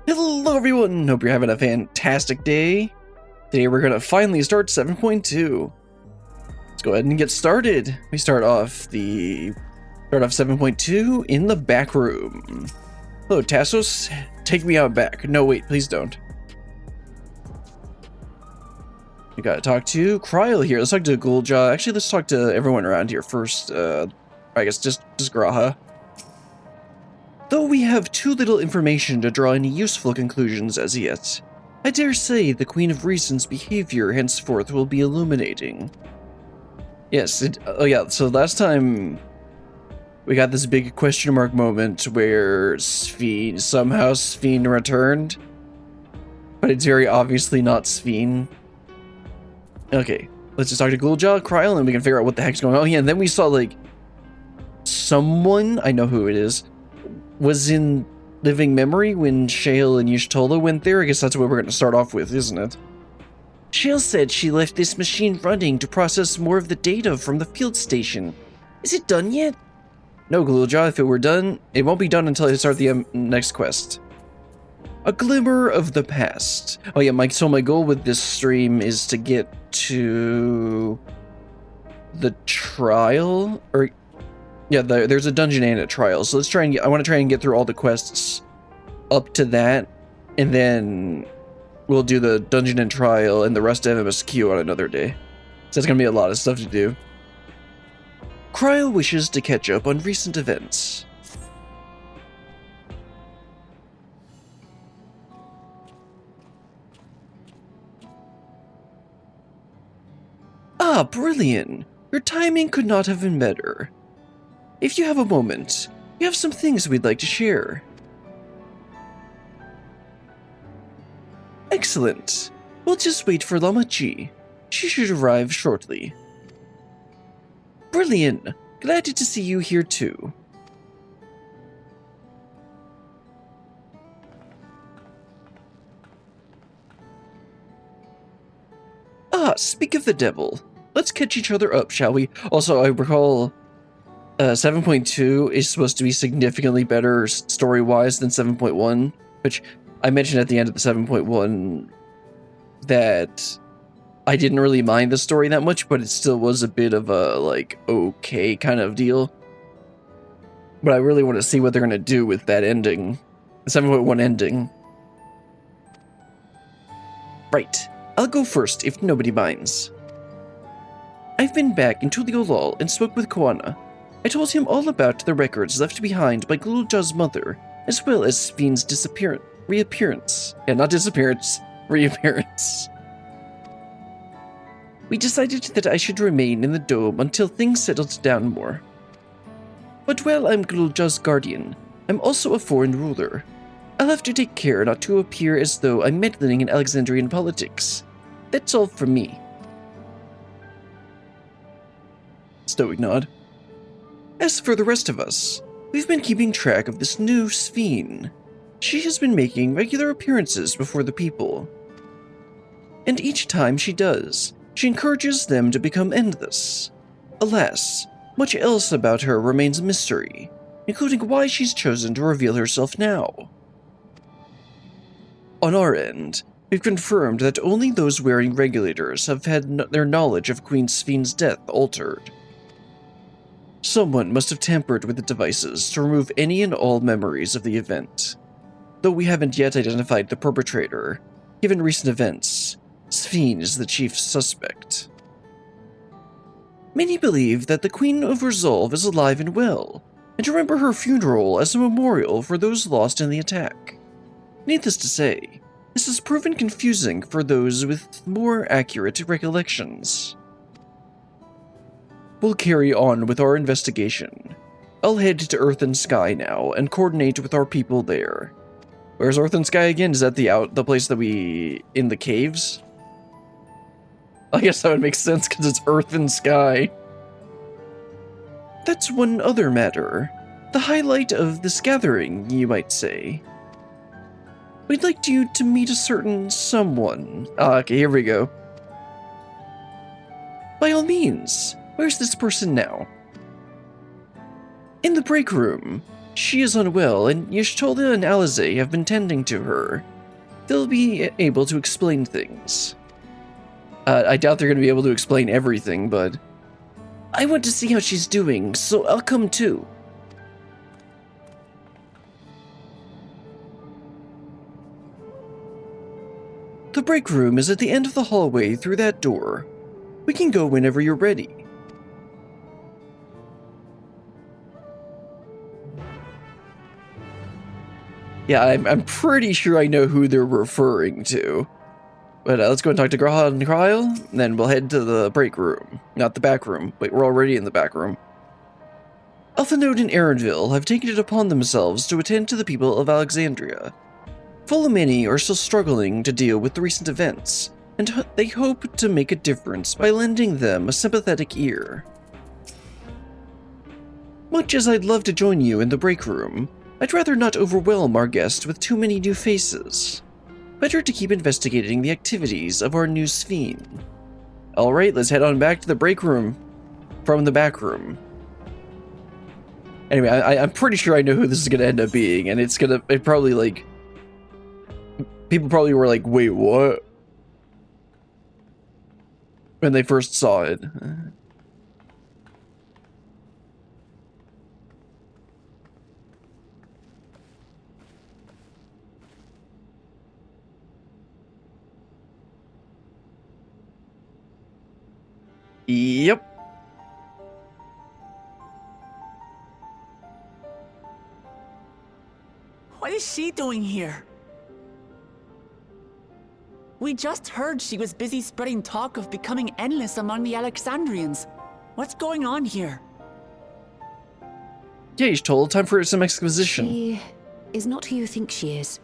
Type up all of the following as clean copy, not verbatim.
Hello everyone, hope you're having a fantastic day. Today we're gonna finally start 7.2. Let's go ahead and get started. We start off 7.2 in the back room. Hello Tassos, take me out back. No wait, please don't. We gotta talk to Kryl here. Let's talk to Gulja. Actually, let's talk to everyone around here first. I guess just Graha. Though we have too little information to draw any useful conclusions as yet, I dare say the Queen of Reason's behavior henceforth will be illuminating. Yes, so last time we got this big question mark moment where somehow Sphene returned, but it's very obviously not Sphene. Okay, let's just talk to Gulja, Kryl, and we can figure out what the heck's going on. Oh yeah, and then we saw like someone, I know who it is, was in living memory when Shale and Y'shtola went there. I guess that's what we're going to start off with, isn't it? Shale said she left this machine running to process more of the data from the field station. Is it done yet? No, Gulja, if it were done, it won't be done until I start the next quest. A glimmer of the past. Oh yeah, my goal with this stream is to get to the trial, or yeah, there's a dungeon and a trial, so let's try and I want to try and get through all the quests up to that, and then we'll do the dungeon and trial and the rest of MSQ on another day. So it's gonna be a lot of stuff to do. Kryl wishes to catch up on recent events. Ah, brilliant! Your timing could not have been better. If you have a moment, we have some things we'd like to share. Excellent. We'll just wait for Lama G. She should arrive shortly. Brilliant. Glad to see you here too. Ah, speak of the devil. Let's catch each other up, shall we? Also, I recall 7.2 is supposed to be significantly better story-wise than 7.1, which I mentioned at the end of the 7.1 that I didn't really mind the story that much, but it still was a bit of a, like, okay kind of deal. But I really want to see what they're going to do with that ending, the 7.1 ending. Right, I'll go first if nobody minds. I've been back in Tuliolol and spoke with Koana. I told him all about the records left behind by Gulja's mother, as well as Sphene's reappearance. Yeah, not disappearance, reappearance. We decided that I should remain in the dome until things settled down more. But while I'm Gulja's guardian, I'm also a foreign ruler. I'll have to take care not to appear as though I'm meddling in Alexandrian politics. That's all from me. Stoic nod. As for the rest of us, we've been keeping track of this new Sphene. She has been making regular appearances before the people. And each time she does, she encourages them to become endless. Alas, much else about her remains a mystery, including why she's chosen to reveal herself now. On our end, we've confirmed that only those wearing regulators have had their knowledge of Queen Sphene's death altered. Someone must have tampered with the devices to remove any and all memories of the event. Though we haven't yet identified the perpetrator, given recent events, Sphene is the chief suspect. Many believe that the Queen of Resolve is alive and well, and remember her funeral as a memorial for those lost in the attack. Needless to say, this has proven confusing for those with more accurate recollections. We'll carry on with our investigation. I'll head to Earth and Sky now and coordinate with our people there. Where's Earth and Sky again? Is that the place that in the caves? I guess that would make sense because it's Earth and Sky. That's one other matter. The highlight of this gathering, you might say. We'd like you to meet a certain someone. Okay, here we go. By all means. Where's this person now? In the break room. She is unwell, and Y'shtola and Alize have been tending to her. They'll be able to explain things. I doubt they're going to be able to explain everything, but I want to see how she's doing, so I'll come too. The break room is at the end of the hallway through that door. We can go whenever you're ready. Yeah, I'm pretty sure I know who they're referring to. But let's go and talk to Graha and Kyle, and then we'll head to the break room. Not the back room. Wait, we're already in the back room. Elphinode and Aaronville have taken it upon themselves to attend to the people of Alexandria. Fulmini are still struggling to deal with the recent events, and they hope to make a difference by lending them a sympathetic ear. Much as I'd love to join you in the break room, I'd rather not overwhelm our guest with too many new faces. Better to keep investigating the activities of our new Sphene. Alright, let's head on back to the break room from the back room. Anyway, I'm pretty sure I know who this is going to end up being, and it probably, like, people probably were like, wait, what? When they first saw it. Yep. What is she doing here? We just heard she was busy spreading talk of becoming endless among the Alexandrians. What's going on here? Yeah, he's told. Time for some exposition. She is not who you think she is.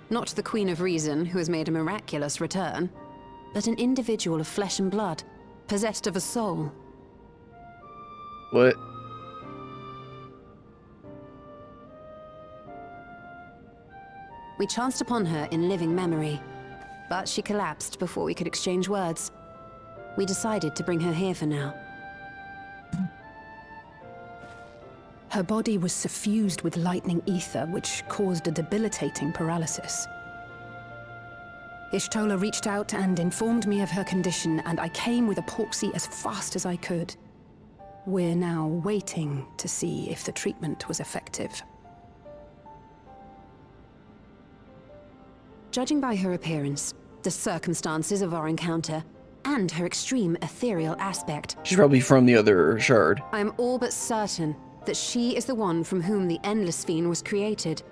Not the Queen of Reason, who has made a miraculous return, but an individual of flesh and blood, possessed of a soul. What? We chanced upon her in living memory, but she collapsed before we could exchange words. We decided to bring her here for now. Her body was suffused with lightning ether, which caused a debilitating paralysis. Y'shtola reached out and informed me of her condition, and I came with epoxy as fast as I could. We're now waiting to see if the treatment was effective. Judging by her appearance, the circumstances of our encounter, and her extreme ethereal aspect, She's probably from the other shard. I am all but certain that she is the one from whom the Endless Sphene was created.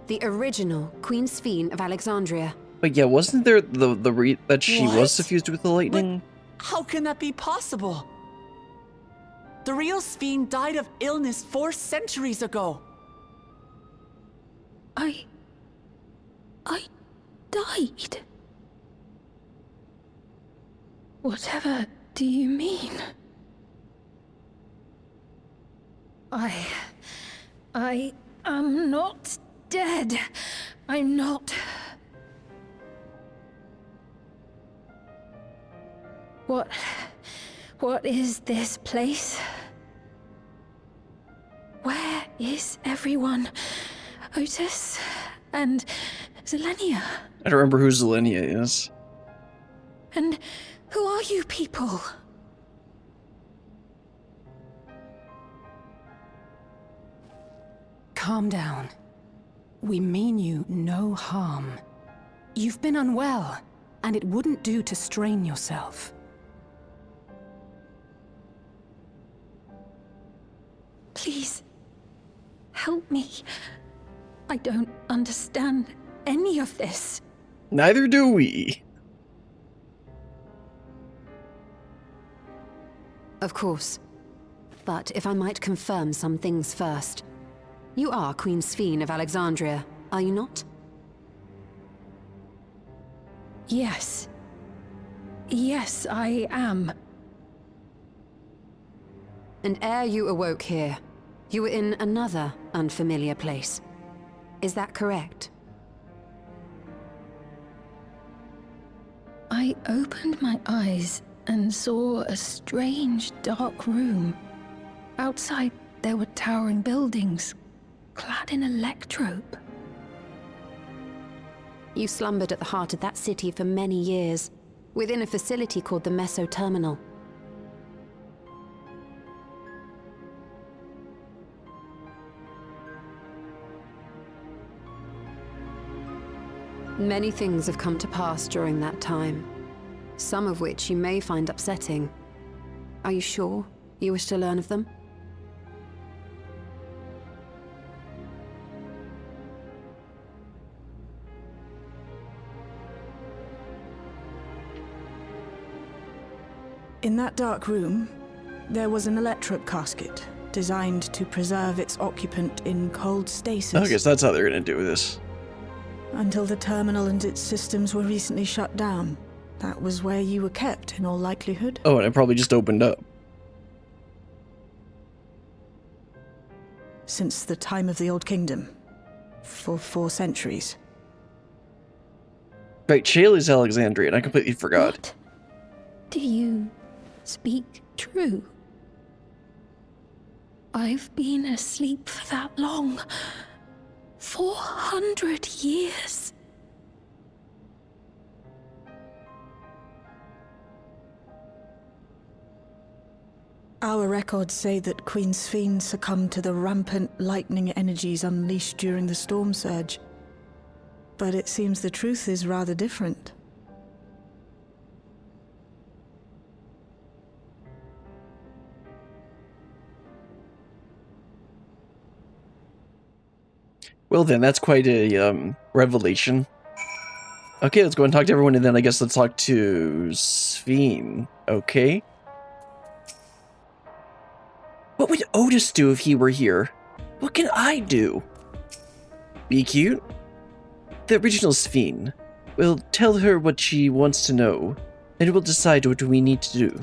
The original Queen Sphene of Alexandria. But yeah, wasn't there that she What? was suffused with the lightning? How can that be possible? The real Sphene died of illness 4 centuries ago. I died. Whatever do you mean? I am not dead. I'm not. What is this place? Where is everyone? Otis and Zelenia? I don't remember who Zelenia is. And who are you people? Calm down. We mean you no harm. You've been unwell, and it wouldn't do to strain yourself. Please, help me. I don't understand any of this. Neither do we. Of course. But if I might confirm some things first. You are Queen Sphene of Alexandria, are you not? Yes. Yes, I am. And ere you awoke here, you were in another unfamiliar place. Is that correct? I opened my eyes and saw a strange, dark room. Outside there were towering buildings, clad in electrope. You slumbered at the heart of that city for many years, within a facility called the Meso Terminal. Many things have come to pass during that time, some of which you may find upsetting. Are you sure you wish to learn of them? In that dark room, there was an electric casket designed to preserve its occupant in cold stasis. I guess that's how they're gonna do this. Until the terminal and its systems were recently shut down. That was where you were kept, in all likelihood. Oh, and it probably just opened up. Since the time of the Old Kingdom. For 4 centuries. Right, Shale is Alexandrian. I completely forgot. What? Do you speak true? I've been asleep for that long. 400 years. Our records say that Queen Sphene succumbed to the rampant lightning energies unleashed during the storm surge. But it seems the truth is rather different. Well then, that's quite a revelation. Okay, let's go and talk to everyone, and then I guess let's talk to Sphene. Okay. What would Otis do if he were here? What can I do? Be cute? The original Sphene. We'll tell her what she wants to know, and we'll decide what we need to do.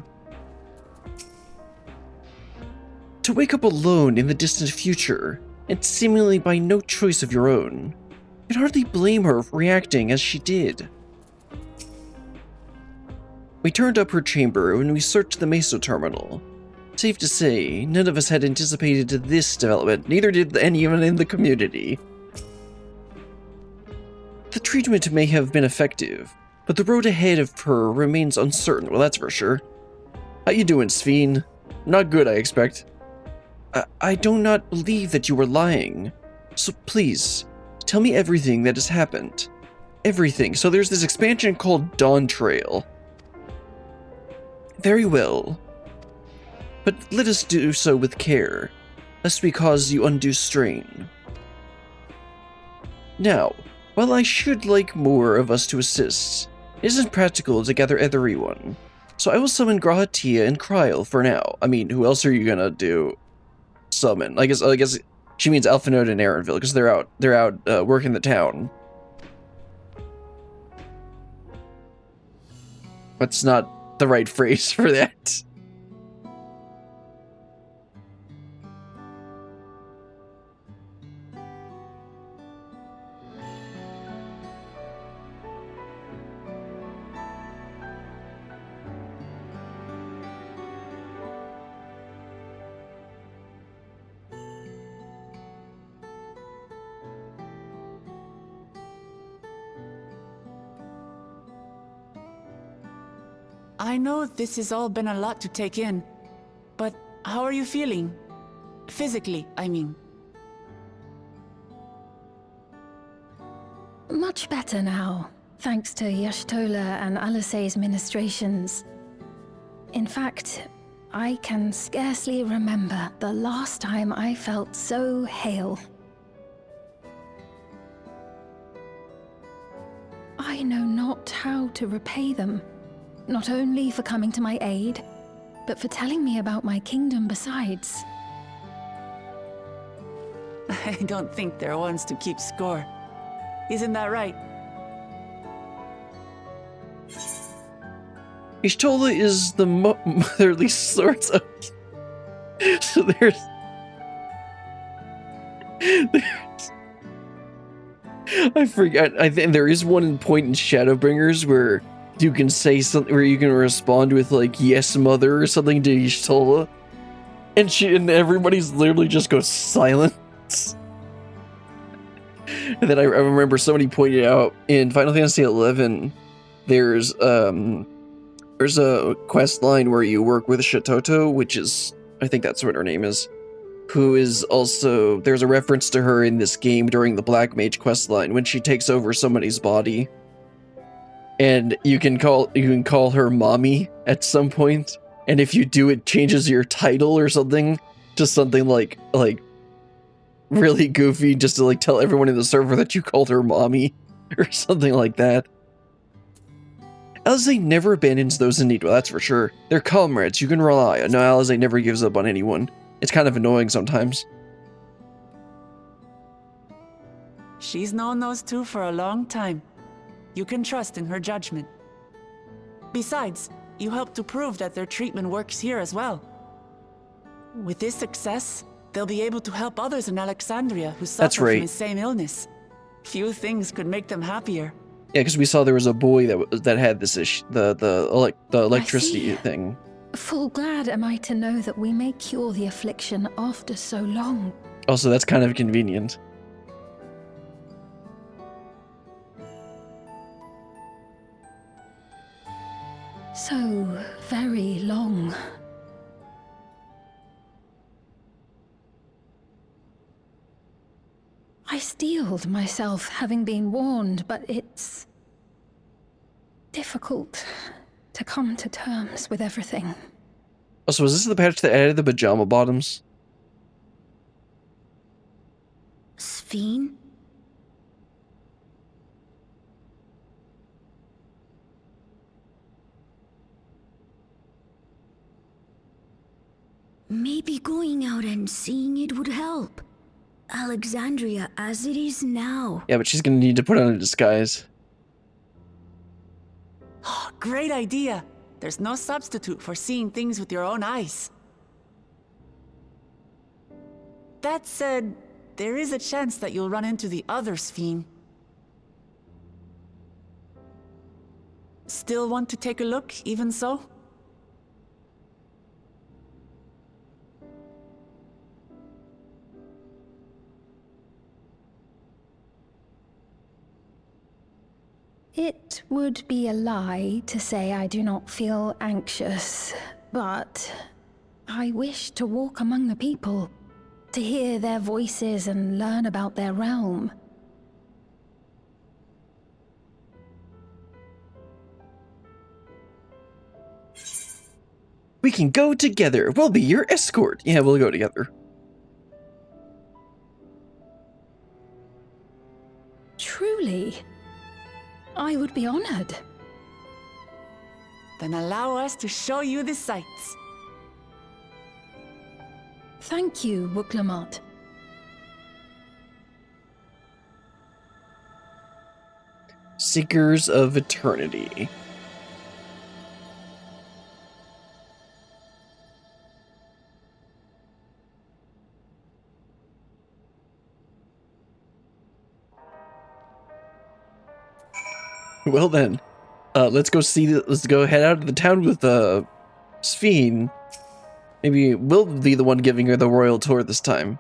To wake up alone in the distant future, and seemingly by no choice of your own, you'd hardly blame her for reacting as she did. We turned up her chamber when we searched the Meso Terminal. Safe to say, none of us had anticipated this development, neither did anyone in the community. The treatment may have been effective, but the road ahead of her remains uncertain, well that's for sure. How you doing, Sphene? Not good, I expect. I do not believe that you were lying. So please, tell me everything that has happened. Everything. So there's this expansion called Dawn Trail. Very well. But let us do so with care, lest we cause you undue strain. Now, while I should like more of us to assist, it isn't practical to gather everyone. So I will summon Grahatia and Kryl for now. I mean, who else are you gonna do? Summon. I guess she means Alphanode and Aaronville because they're out working the town. That's not the right phrase for that. I know this has all been a lot to take in, but how are you feeling? Physically, I mean. Much better now, thanks to Y'shtola and Alisei's ministrations. In fact, I can scarcely remember the last time I felt so hale. I know not how to repay them. Not only for coming to my aid, but for telling me about my kingdom besides. I don't think they're ones to keep score. Isn't that right? Y'shtola is the motherly sort of... So there's... I forgot. I think there is one point in Shadowbringers where you can say something, where you can respond with like, yes, mother, or something to Y'shtola. and everybody's literally just goes silent. And then I remember somebody pointed out in Final Fantasy XI, there's a quest line where you work with Shatoto, which is, I think that's what her name is, who is also, there's a reference to her in this game during the Black Mage quest line when she takes over somebody's body. And you can call her mommy at some point, and if you do, it changes your title or something to something like really goofy, just to like tell everyone in the server that you called her mommy or something like that. Alizé never abandons those in need, well, that's for sure. They're comrades, you can rely on. No, Alizé never gives up on anyone. It's kind of annoying sometimes. She's known those two for a long time. You can trust in her judgment. Besides, you helped to prove that their treatment works here as well. With this success, they'll be able to help others in Alexandria who suffer from the same illness. Few things could make them happier. Yeah, because we saw there was a boy that had this issue, the electricity thing. Full glad am I to know that we may cure the affliction after so long. Also, that's kind of convenient. So very long. I steeled myself, having been warned, but it's difficult to come to terms with everything. Also, is this the patch that added the pajama bottoms? Sphene? Maybe going out and seeing it would help. Alexandria as it is now. Yeah, but she's gonna need to put on a disguise. Oh, great idea! There's no substitute for seeing things with your own eyes. That said, there is a chance that you'll run into the other Sphene. Still want to take a look, even so? It would be a lie to say I do not feel anxious, but I wish to walk among the people, to hear their voices and learn about their realm. We can go together. We'll be your escort. Yeah, we'll go together. Truly, I would be honored. Then allow us to show you the sights. Thank you, Wuklamot. Seekers of Eternity. Well then, let's go head out of the town with Sphene. Maybe we'll be the one giving her the royal tour this time.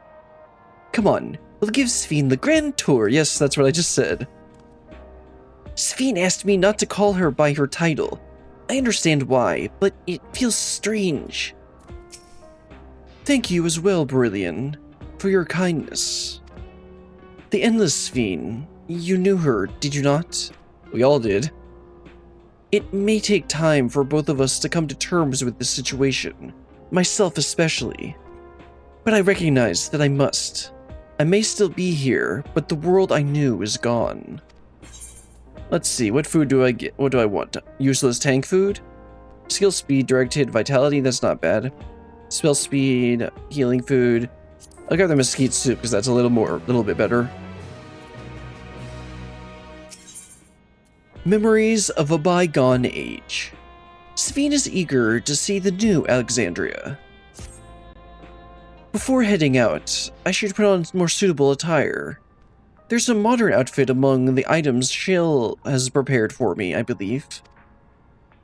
Come on, we'll give Sphene the grand tour. Yes, that's what I just said. Sphene asked me not to call her by her title. I understand why, but it feels strange. Thank you as well, Brillian, for your kindness. The Endless Sphene, you knew her, did you not? We all did. It may take time for both of us to come to terms with this situation, myself especially. But I recognize that I must. I may still be here, but the world I knew is gone. Let's see, what food do I get? What do I want? Useless tank food? Skill speed, direct hit, vitality, that's not bad. Spell speed, healing food. I'll grab the mesquite soup because that's a little bit better. Memories of a bygone age. Sphene is eager to see the new Alexandria. Before heading out, I should put on more suitable attire. There's a modern outfit among the items Shill has prepared for me, I believe.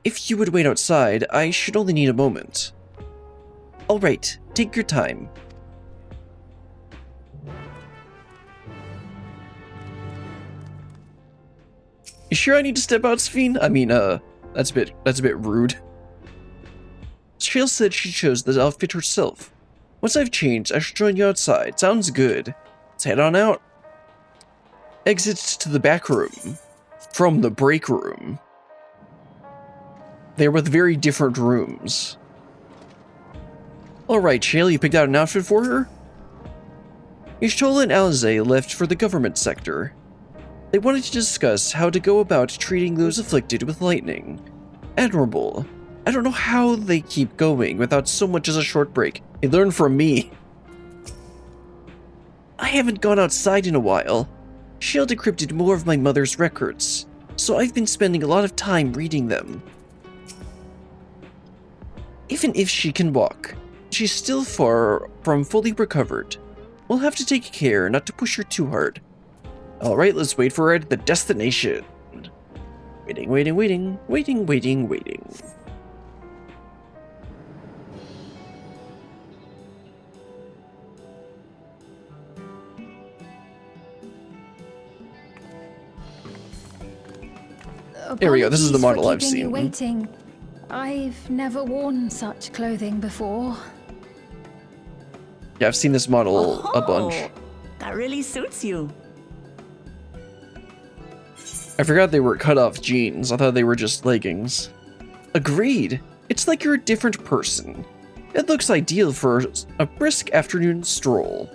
If you would wait outside, I should only need a moment. Alright, take your time. You sure I need to step out, Sphene? I mean, that's a bit rude. Shale said she chose the outfit herself. Once I've changed, I should join you outside. Sounds good. Let's head on out. Exits to the back room. From the break room. They're both very different rooms. Alright, Shale, you picked out an outfit for her? Y'shtola and Alizé left for the government sector. They wanted to discuss how to go about treating those afflicted with lightning. Admirable. I don't know how they keep going without so much as a short break. They learn from me. I haven't gone outside in a while. Shale decrypted more of my mother's records, so I've been spending a lot of time reading them. Even if she can walk, she's still far from fully recovered. We'll have to take care not to push her too hard. Alright, let's wait for her at the destination. Waiting, waiting, waiting, waiting, waiting, waiting. There we go, this is the model I've seen. Waiting. I've never worn such clothing before. Yeah, I've seen this model a bunch. That really suits you. I forgot they were cut-off jeans. I thought they were just leggings. Agreed. It's like you're a different person. It looks ideal for a brisk afternoon stroll.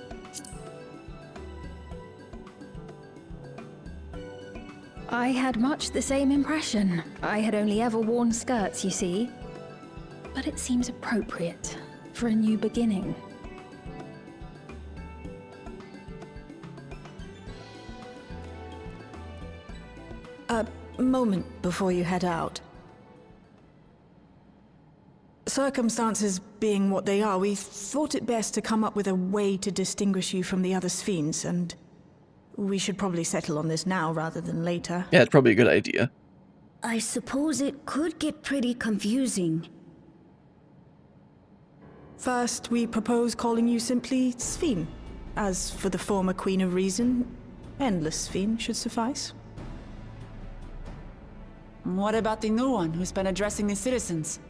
I had much the same impression. I had only ever worn skirts, you see. But it seems appropriate for a new beginning. A moment before you head out. Circumstances being what they are, we thought it best to come up with a way to distinguish you from the other Sphenes, and we should probably settle on this now rather than later. Yeah, it's probably a good idea. I suppose it could get pretty confusing. First, we propose calling you simply Sphene. As for the former Queen of Reason, Endless Sphene should suffice. What about the new one who's been addressing the citizens?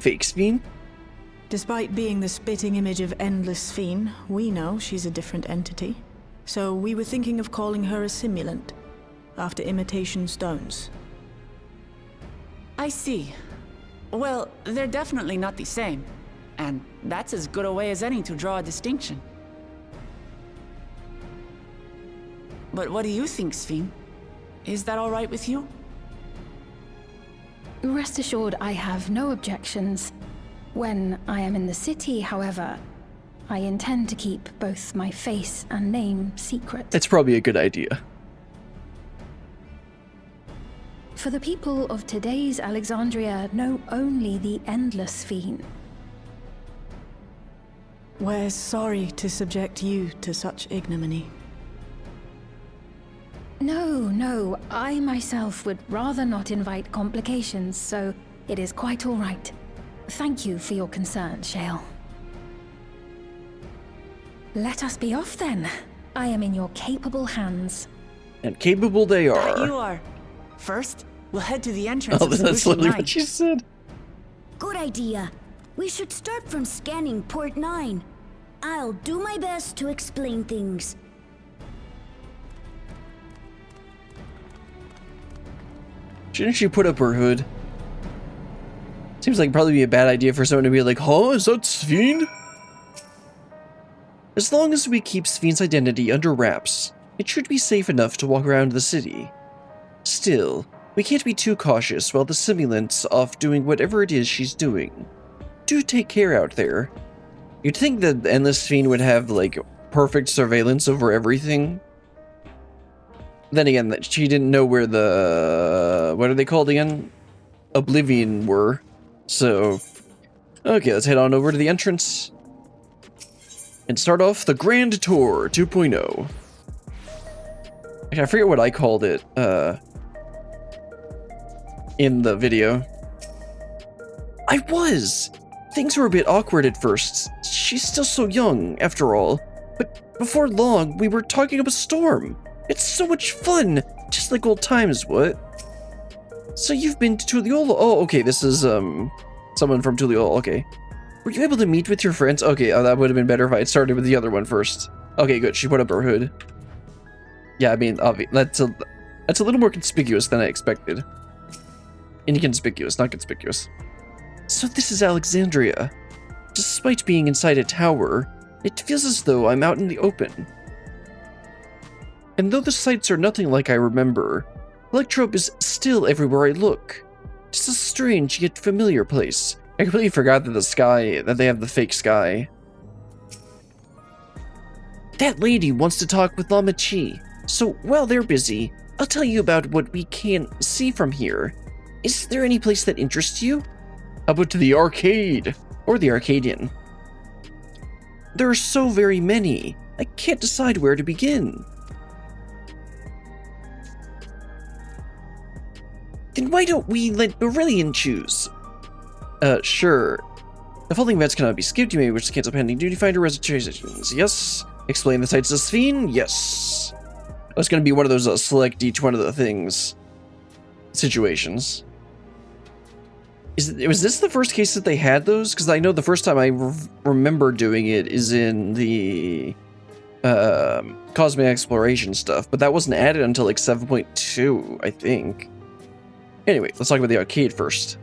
Fake Sphene? Despite being the spitting image of Endless Sphene, we know she's a different entity. So we were thinking of calling her a simulant, after imitation stones. I see. Well, they're definitely not the same. And that's as good a way as any to draw a distinction. But what do you think, Sphene? Is that all right with you? Rest assured, I have no objections. When I am in the city, however, I intend to keep both my face and name secret. It's probably a good idea. For the people of today's Alexandria know only the Endless Sphene. We're sorry to subject you to such ignominy. No, I myself would rather not invite complications, so it is quite all right. Thank you for your concern, Shale. Let us be off then. I am in your capable hands. And capable they are. That you are. First, we'll head to the entrance Oh, of that's Solution literally 9. what she said. Good idea. We should start from scanning Port 9. I'll do my best to explain things. Shouldn't she put up her hood? Seems like probably be a bad idea for someone to be like, huh, is that Sphene? As long as we keep Sphene's identity under wraps, it should be safe enough to walk around the city. Still, we can't be too cautious while the simulant's off doing whatever it is she's doing. Do take care out there. You'd think that Endless Sphene would have, like, perfect surveillance over everything. Then again, that she didn't know where the... what are they called again? Oblivion were. So, okay, let's head on over to the entrance. And start off the Grand Tour 2.0. I forget what I called it, in the video. I was! Things were a bit awkward at first. She's still so young, after all. But before long, we were talking up a storm. It's so much fun! Just like old times, what? So you've been to Tuliolo? Oh, okay, this is, someone from Tuliolo, okay. Were you able to meet with your friends? Okay, that would have been better if I had started with the other one first. Okay, good, she put up her hood. Yeah, I mean, that's a little more conspicuous than I expected. Inconspicuous, not conspicuous. So this is Alexandria. Despite being inside a tower, it feels as though I'm out in the open. And though the sights are nothing like I remember, Electrope is still everywhere I look. It's a strange yet familiar place. I completely forgot that they have the fake sky. That lady wants to talk with Lama Chi, so while they're busy, I'll tell you about what we can't see from here. Is there any place that interests you? How about to the arcade? Or the Arcadian? There are so very many, I can't decide where to begin. Then why don't we let Berillion choose? Sure. The following events cannot be skipped. You may wish to cancel pending duty finder reservations. Yes. Explain the sites to Sphene. Yes. Oh, it's going to be one of those select each one of the things situations. Was this the first case that they had those? Because I know the first time I remember doing it is in the Cosmic Exploration stuff, but that wasn't added until like 7.2, I think. Anyway, let's talk about the arcade first.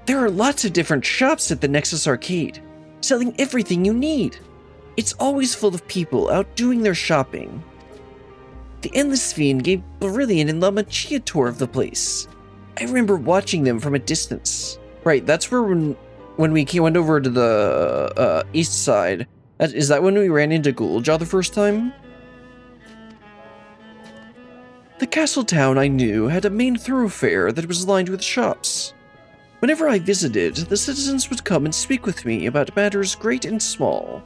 There are lots of different shops at the Nexus Arcade, selling everything you need. It's always full of people out doing their shopping. The Endless Fiend gave Berillion and Lama Chi a tour of the place. I remember watching them from a distance. Right, that's where when we went over to the east side. Is that when we ran into Ghouljaw the first time? The castle town I knew had a main thoroughfare that was lined with shops. Whenever I visited, the citizens would come and speak with me about matters great and small.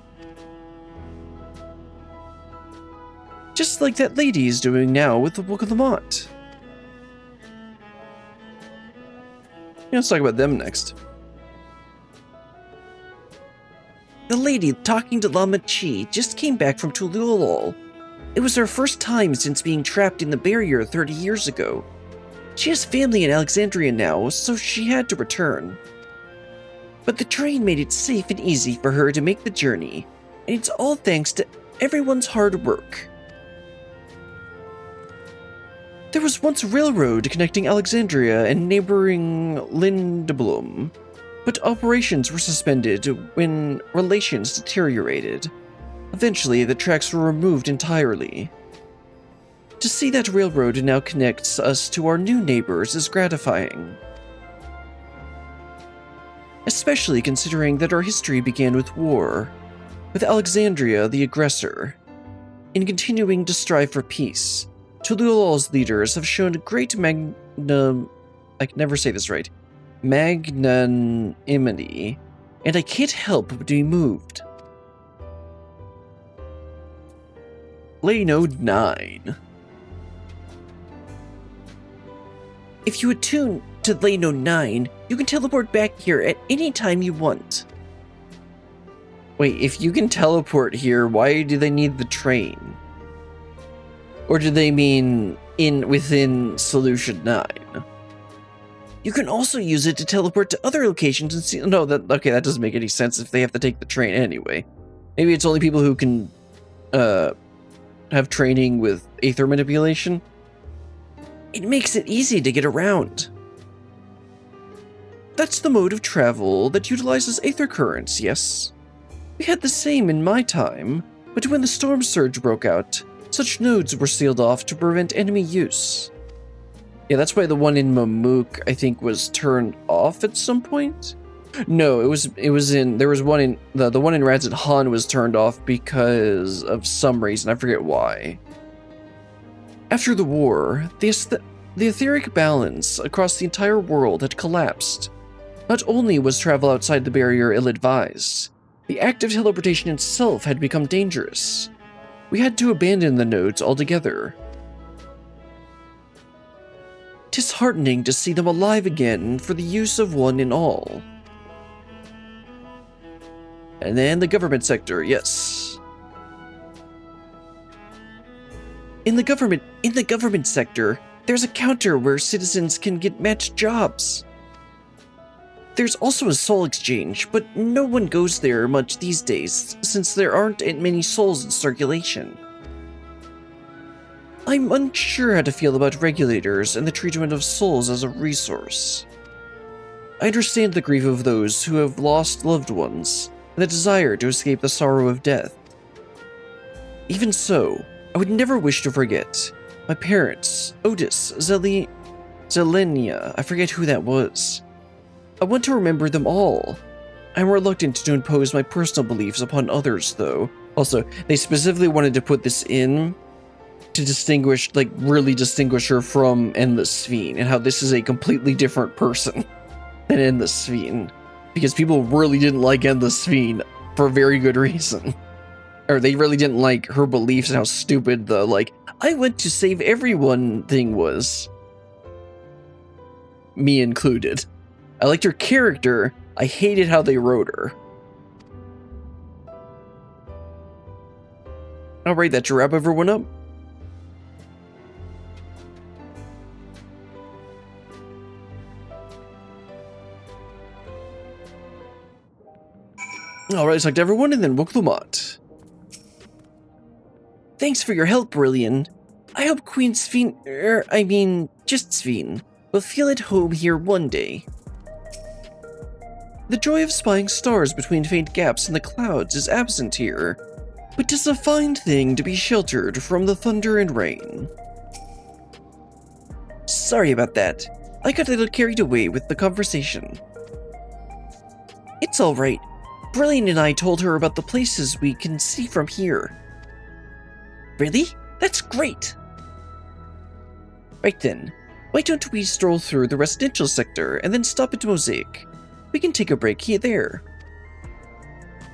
Just like that lady is doing now with the Book of the Mott. Yeah, let's talk about them next. The lady talking to Lama Chi just came back from Tuliolol. It was her first time since being trapped in the barrier 30 years ago. She has family in Alexandria now, so she had to return. But the train made it safe and easy for her to make the journey, and it's all thanks to everyone's hard work. There was once a railroad connecting Alexandria and neighboring Lindeblum, but operations were suspended when relations deteriorated. Eventually, the tracks were removed entirely. To see that railroad now connects us to our new neighbors is gratifying. Especially considering that our history began with war, with Alexandria the aggressor. In continuing to strive for peace, Tuliolol's leaders have shown great I can never say this right, magnanimity, and I can't help but be moved. Lano 9. If you attune to Lano 9, you can teleport back here at any time you want. Wait, if you can teleport here, why do they need the train? Or do they mean within Solution 9? You can also use it to teleport to other locations and see. No, that doesn't make any sense if they have to take the train anyway. Maybe it's only people who can have training with aether manipulation. It makes it easy to get around. That's the mode of travel that utilizes aether currents, yes? We had the same in my time, but when the storm surge broke out, such nodes were sealed off to prevent enemy use. Yeah, that's why the one in Mamook, I think, was turned off at some point? No, there was one in, the one in Radzit Han was turned off because of some reason, I forget why. After the war, the etheric balance across the entire world had collapsed. Not only was travel outside the barrier ill-advised, the act of teleportation itself had become dangerous. We had to abandon the nodes altogether. 'Tis heartening to see them alive again for the use of one and all. And then the government sector, yes. In the government sector, there's a counter where citizens can get matched jobs. There's also a soul exchange, but no one goes there much these days since there aren't many souls in circulation. I'm unsure how to feel about regulators and the treatment of souls as a resource. I understand the grief of those who have lost loved ones and the desire to escape the sorrow of death. Even so, I would never wish to forget my parents, Otis, Zelenia, I forget who that was. I want to remember them all. I'm reluctant to impose my personal beliefs upon others, though. Also, they specifically wanted to put this in to distinguish, like, really distinguish her from Endless Fiend, and how this is a completely different person than Endless Fiend. Because people really didn't like Endless Fiend for a very good reason. Or they really didn't like her beliefs and how stupid the, like, I went to save everyone thing was. Me included. I liked her character, I hated how they wrote her. Alright, that should wrap everyone up. Alright, select everyone and then Wuklumat. Thanks for your help, Brilliant. I hope Queen Sphene, just Sphene, will feel at home here one day. The joy of spying stars between faint gaps in the clouds is absent here, but 'tis a fine thing to be sheltered from the thunder and rain. Sorry about that. I got a little carried away with the conversation. It's alright. Brilliant and I told her about the places we can see from here. Really? That's great! Right then, why don't we stroll through the residential sector and then stop at Mosaic? We can take a break here there.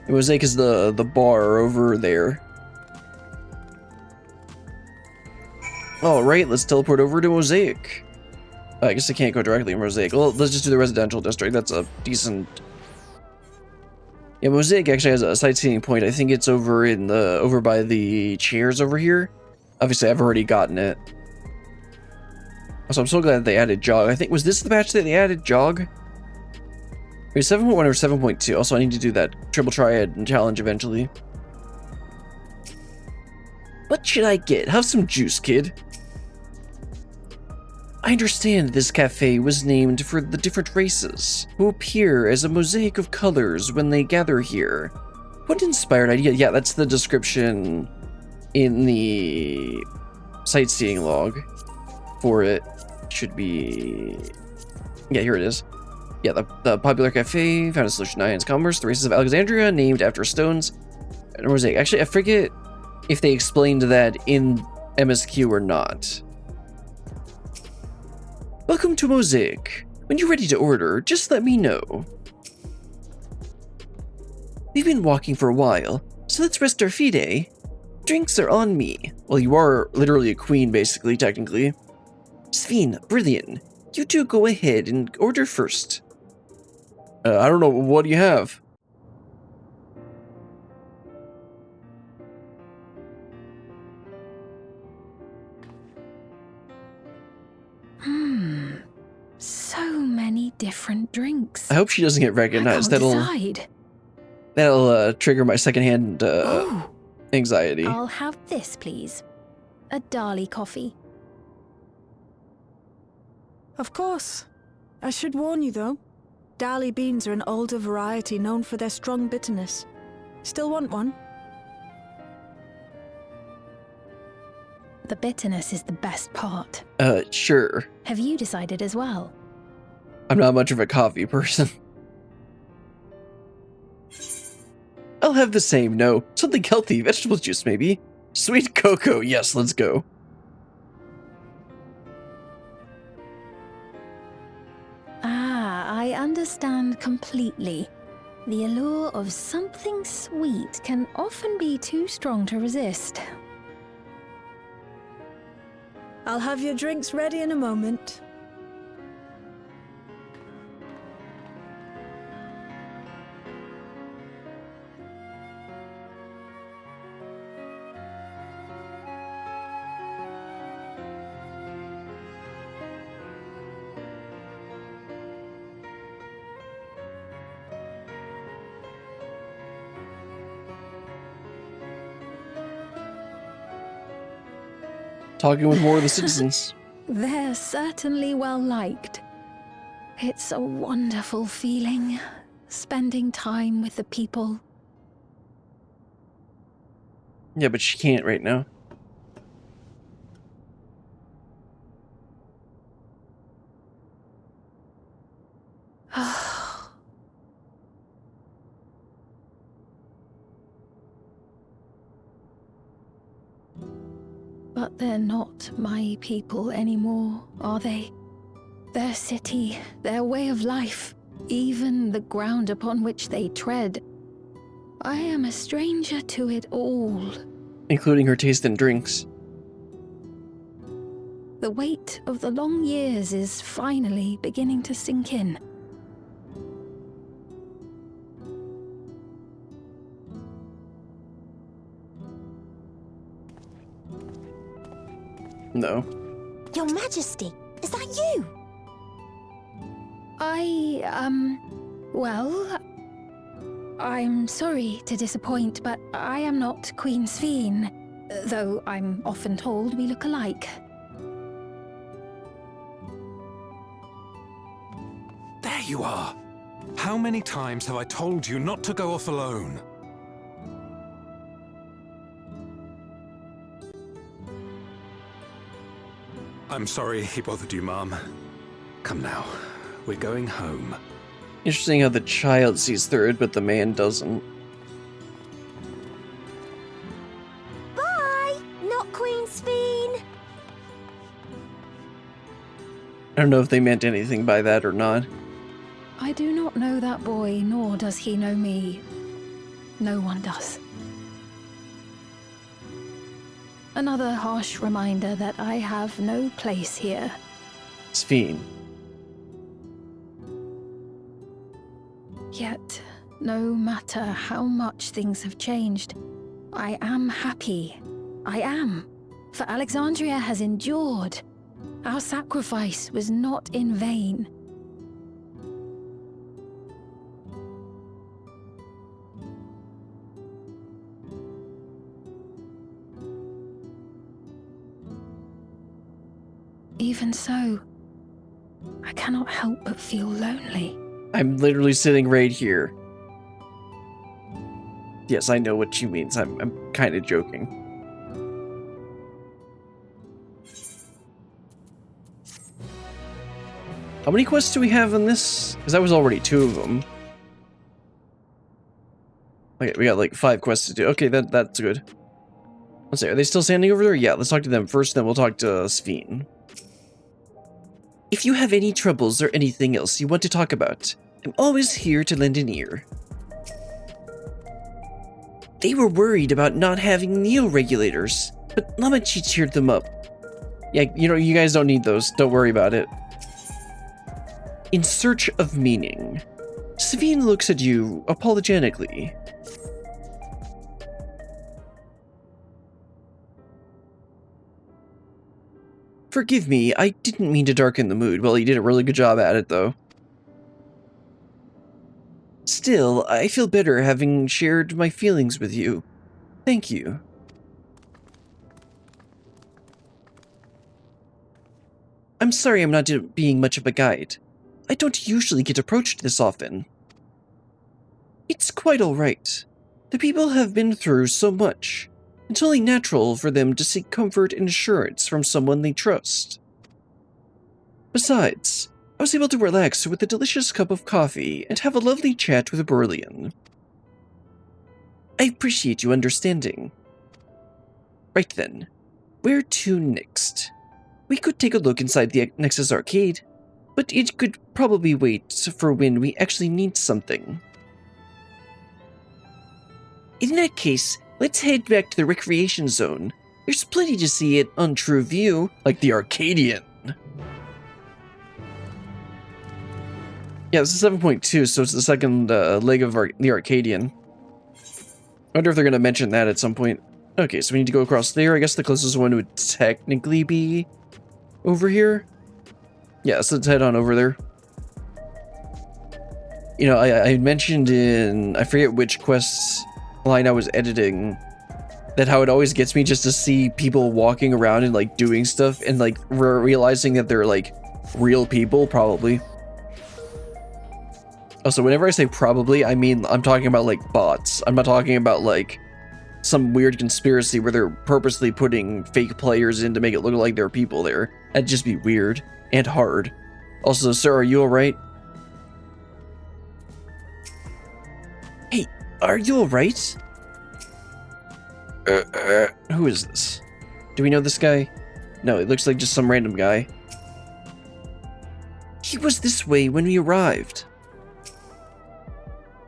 Mosaic is the bar over there. Alright, let's teleport over to Mosaic. I guess I can't go directly to Mosaic. Well, let's just do the residential district. That's a decent... Yeah, Mosaic actually has a sightseeing point. I think it's over in the by the chairs over here. Obviously, I've already gotten it. So I'm so glad that they added Jog. I think, was this the patch that they added Jog? Wait, 7.1 or 7.2. Also, I need to do that triple triad and challenge eventually. What should I get? Have some juice, kid. I understand this cafe was named for the different races who appear as a mosaic of colors when they gather here. What inspired idea? Yeah, that's the description in the sightseeing log for it. Should be... Yeah, here it is. Yeah, the popular cafe found in Solution 9's commerce. The races of Alexandria named after stones and mosaic. Actually, I forget if they explained that in MSQ or not. Welcome to Mosaic. When you're ready to order, just let me know. We've been walking for a while, so let's rest our feet, eh? Drinks are on me. Well, you are literally a queen, basically, technically. Sphene, Brilliant. You two go ahead and order first. I don't know, what do you have? So many different drinks. I hope she doesn't get recognized. I can't decide. That'll trigger my secondhand anxiety. I'll have this, please. A Dali coffee. Of course. I should warn you, though. Dali beans are an older variety known for their strong bitterness. Still want one? The bitterness is the best part. Sure. Have you decided as well? I'm not much of a coffee person. I'll have the same, no. Something healthy, vegetable juice maybe. Sweet cocoa, yes, let's go. Ah, I understand completely. The allure of something sweet can often be too strong to resist. I'll have your drinks ready in a moment. Talking with more of the citizens. They're certainly well liked. It's a wonderful feeling, spending time with the people. Yeah, but she can't right now. But they're not my people anymore, are they? Their city, their way of life, even the ground upon which they tread. I am a stranger to it all. Including her taste in drinks. The weight of the long years is finally beginning to sink in. No. Your Majesty, is that you? Well, I'm sorry to disappoint, but I am not Queen Sphene, though I'm often told we look alike. There you are! How many times have I told you not to go off alone? I'm sorry he bothered you, Mom. Come now, we're going home. Interesting how the child sees through it, but the man doesn't. Bye, not Queen Sphene. I don't know if they meant anything by that or not. I do not know that boy, nor does he know me. No one does. Another harsh reminder that I have no place here. Sphene. Yet, no matter how much things have changed, I am happy. I am. For Alexandria has endured. Our sacrifice was not in vain. Even so, I cannot help but feel lonely. I'm literally sitting right here. Yes, I know what she means. I'm kind of joking. How many quests do we have in this? Because that was already 2 of them. Okay, we got like 5 quests to do. Okay, that's good. Let's see, are they still standing over there? Yeah, let's talk to them first, then we'll talk to Sphene. If you have any troubles or anything else you want to talk about, I'm always here to lend an ear. They were worried about not having neo-regulators, but Lamachi cheered them up. Yeah, you guys don't need those. Don't worry about it. In search of meaning. Sphene looks at you apologetically. Forgive me, I didn't mean to darken the mood. Well, you did a really good job at it, though. Still, I feel better having shared my feelings with you. Thank you. I'm sorry I'm not being much of a guide. I don't usually get approached this often. It's quite alright. The people have been through so much. It's only natural for them to seek comfort and assurance from someone they trust. Besides, I was able to relax with a delicious cup of coffee and have a lovely chat with Berlian. I appreciate you understanding. Right then, where to next? We could take a look inside the Nexus arcade, but it could probably wait for when we actually need something. In that case, let's head back to the recreation zone. There's plenty to see at Untrue View, like the Arcadian. Yeah, this is 7.2, so it's the second leg of the Arcadian. I wonder if they're going to mention that at some point. Okay, so we need to go across there. I guess the closest one would technically be over here. Yeah, so let's head on over there. You know, I mentioned in, I forget which quest line I was editing, that how it always gets me just to see people walking around and like doing stuff and like realizing that they're like real people, probably. Also, whenever I say probably, I mean I'm talking about like bots. I'm not talking about like some weird conspiracy where they're purposely putting fake players in to make it look like there are people there. That'd just be weird and hard. Also, sir, are you alright? Hey, are you alright? Who is this? Do we know this guy? No, it looks like just some random guy. He was this way when we arrived.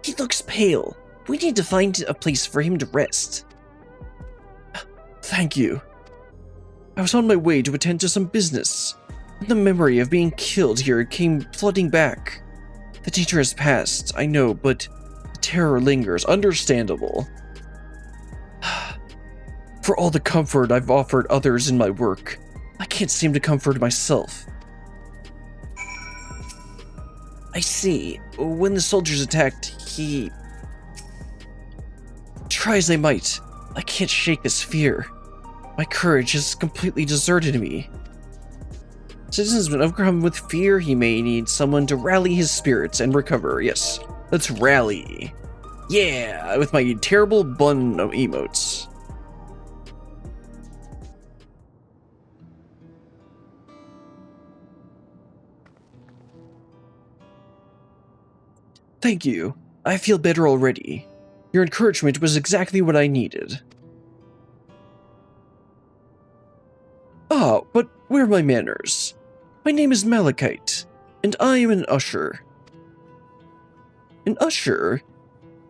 He looks pale. We need to find a place for him to rest. Thank you. I was on my way to attend to some business. The memory of being killed here came flooding back. The danger has passed, I know, but the terror lingers. Understandable. For all the comfort I've offered others in my work, I can't seem to comfort myself. I see. When the soldiers attacked, he... Try as I might, I can't shake this fear. My courage has completely deserted me. Citizens have been overcome with fear. He may need someone to rally his spirits and recover. Yes, let's rally. Yeah, with my terrible bun emotes. Thank you. I feel better already. Your encouragement was exactly what I needed. Ah, but where are my manners? My name is Malachite, and I am an usher. An usher?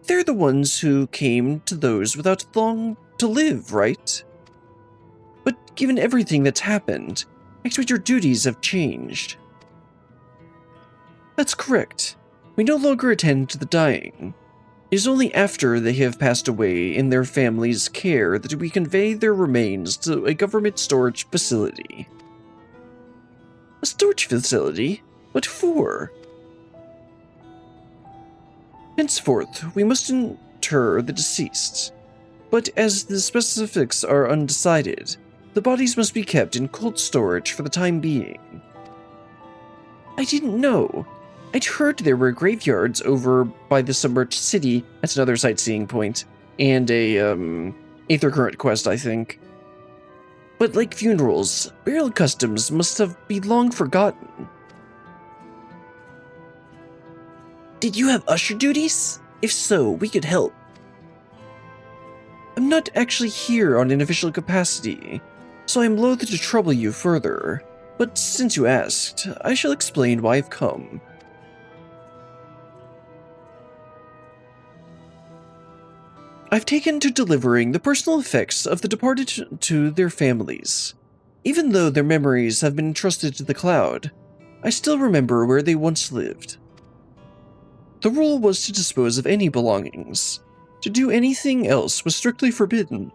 They're the ones who came to those without long to live, right? But given everything that's happened, I expect your duties have changed. That's correct. We no longer attend to the dying. It is only after they have passed away in their family's care that we convey their remains to a government storage facility. A storage facility? What for? Henceforth, we must inter the deceased. But as the specifics are undecided, the bodies must be kept in cold storage for the time being. I didn't know. I'd heard there were graveyards over by the submerged city. That's another sightseeing point. And a, Aether Current quest, I think. But like funerals, burial customs must have been long forgotten. Did you have usher duties? If so, we could help. I'm not actually here on an official capacity, so I'm loath to trouble you further. But since you asked, I shall explain why I've come. I've taken to delivering the personal effects of the departed to their families. Even though their memories have been entrusted to the cloud, I still remember where they once lived. The rule was to dispose of any belongings. To do anything else was strictly forbidden,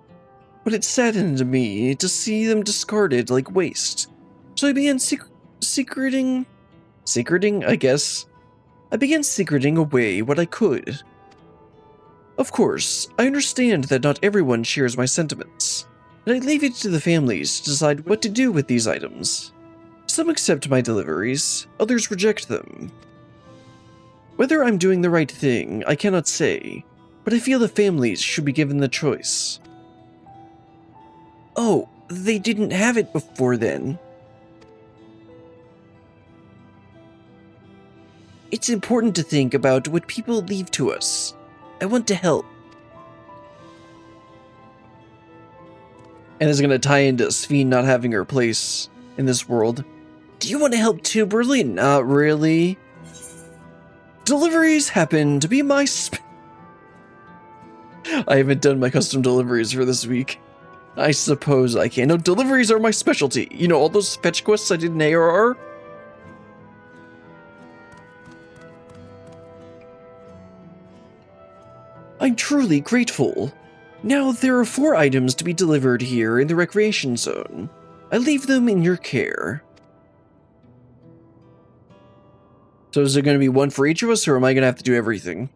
but it saddened me to see them discarded like waste. So I began secreting, I guess. I began secreting away what I could. Of course, I understand that not everyone shares my sentiments, and I leave it to the families to decide what to do with these items. Some accept my deliveries, others reject them. Whether I'm doing the right thing, I cannot say, but I feel the families should be given the choice. Oh, they didn't have it before then. It's important to think about what people leave to us. I want to help. And it's going to tie into Sphene not having her place in this world. Do you want to help too, Burley? Not really. Deliveries happen to be my I haven't done my custom deliveries for this week. I suppose I can. No, deliveries are my specialty. You know, all those fetch quests I did in ARR? I'm truly grateful. Now, there are 4 items to be delivered here in the recreation zone. I leave them in your care. So is there going to be one for each of us, or am I going to have to do everything?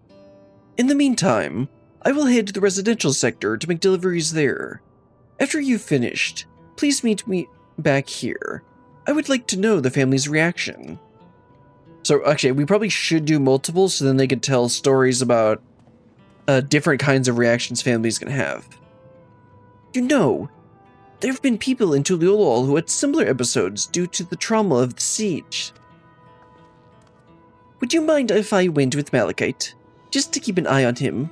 In the meantime, I will head to the residential sector to make deliveries there. After you've finished, please meet me back here. I would like to know the family's reaction. So actually, we probably should do multiple so then they can tell stories about different kinds of reactions families can have. You know, there have been people in Tuliolol who had similar episodes due to the trauma of the siege. Would you mind if I went with Malachite, just to keep an eye on him?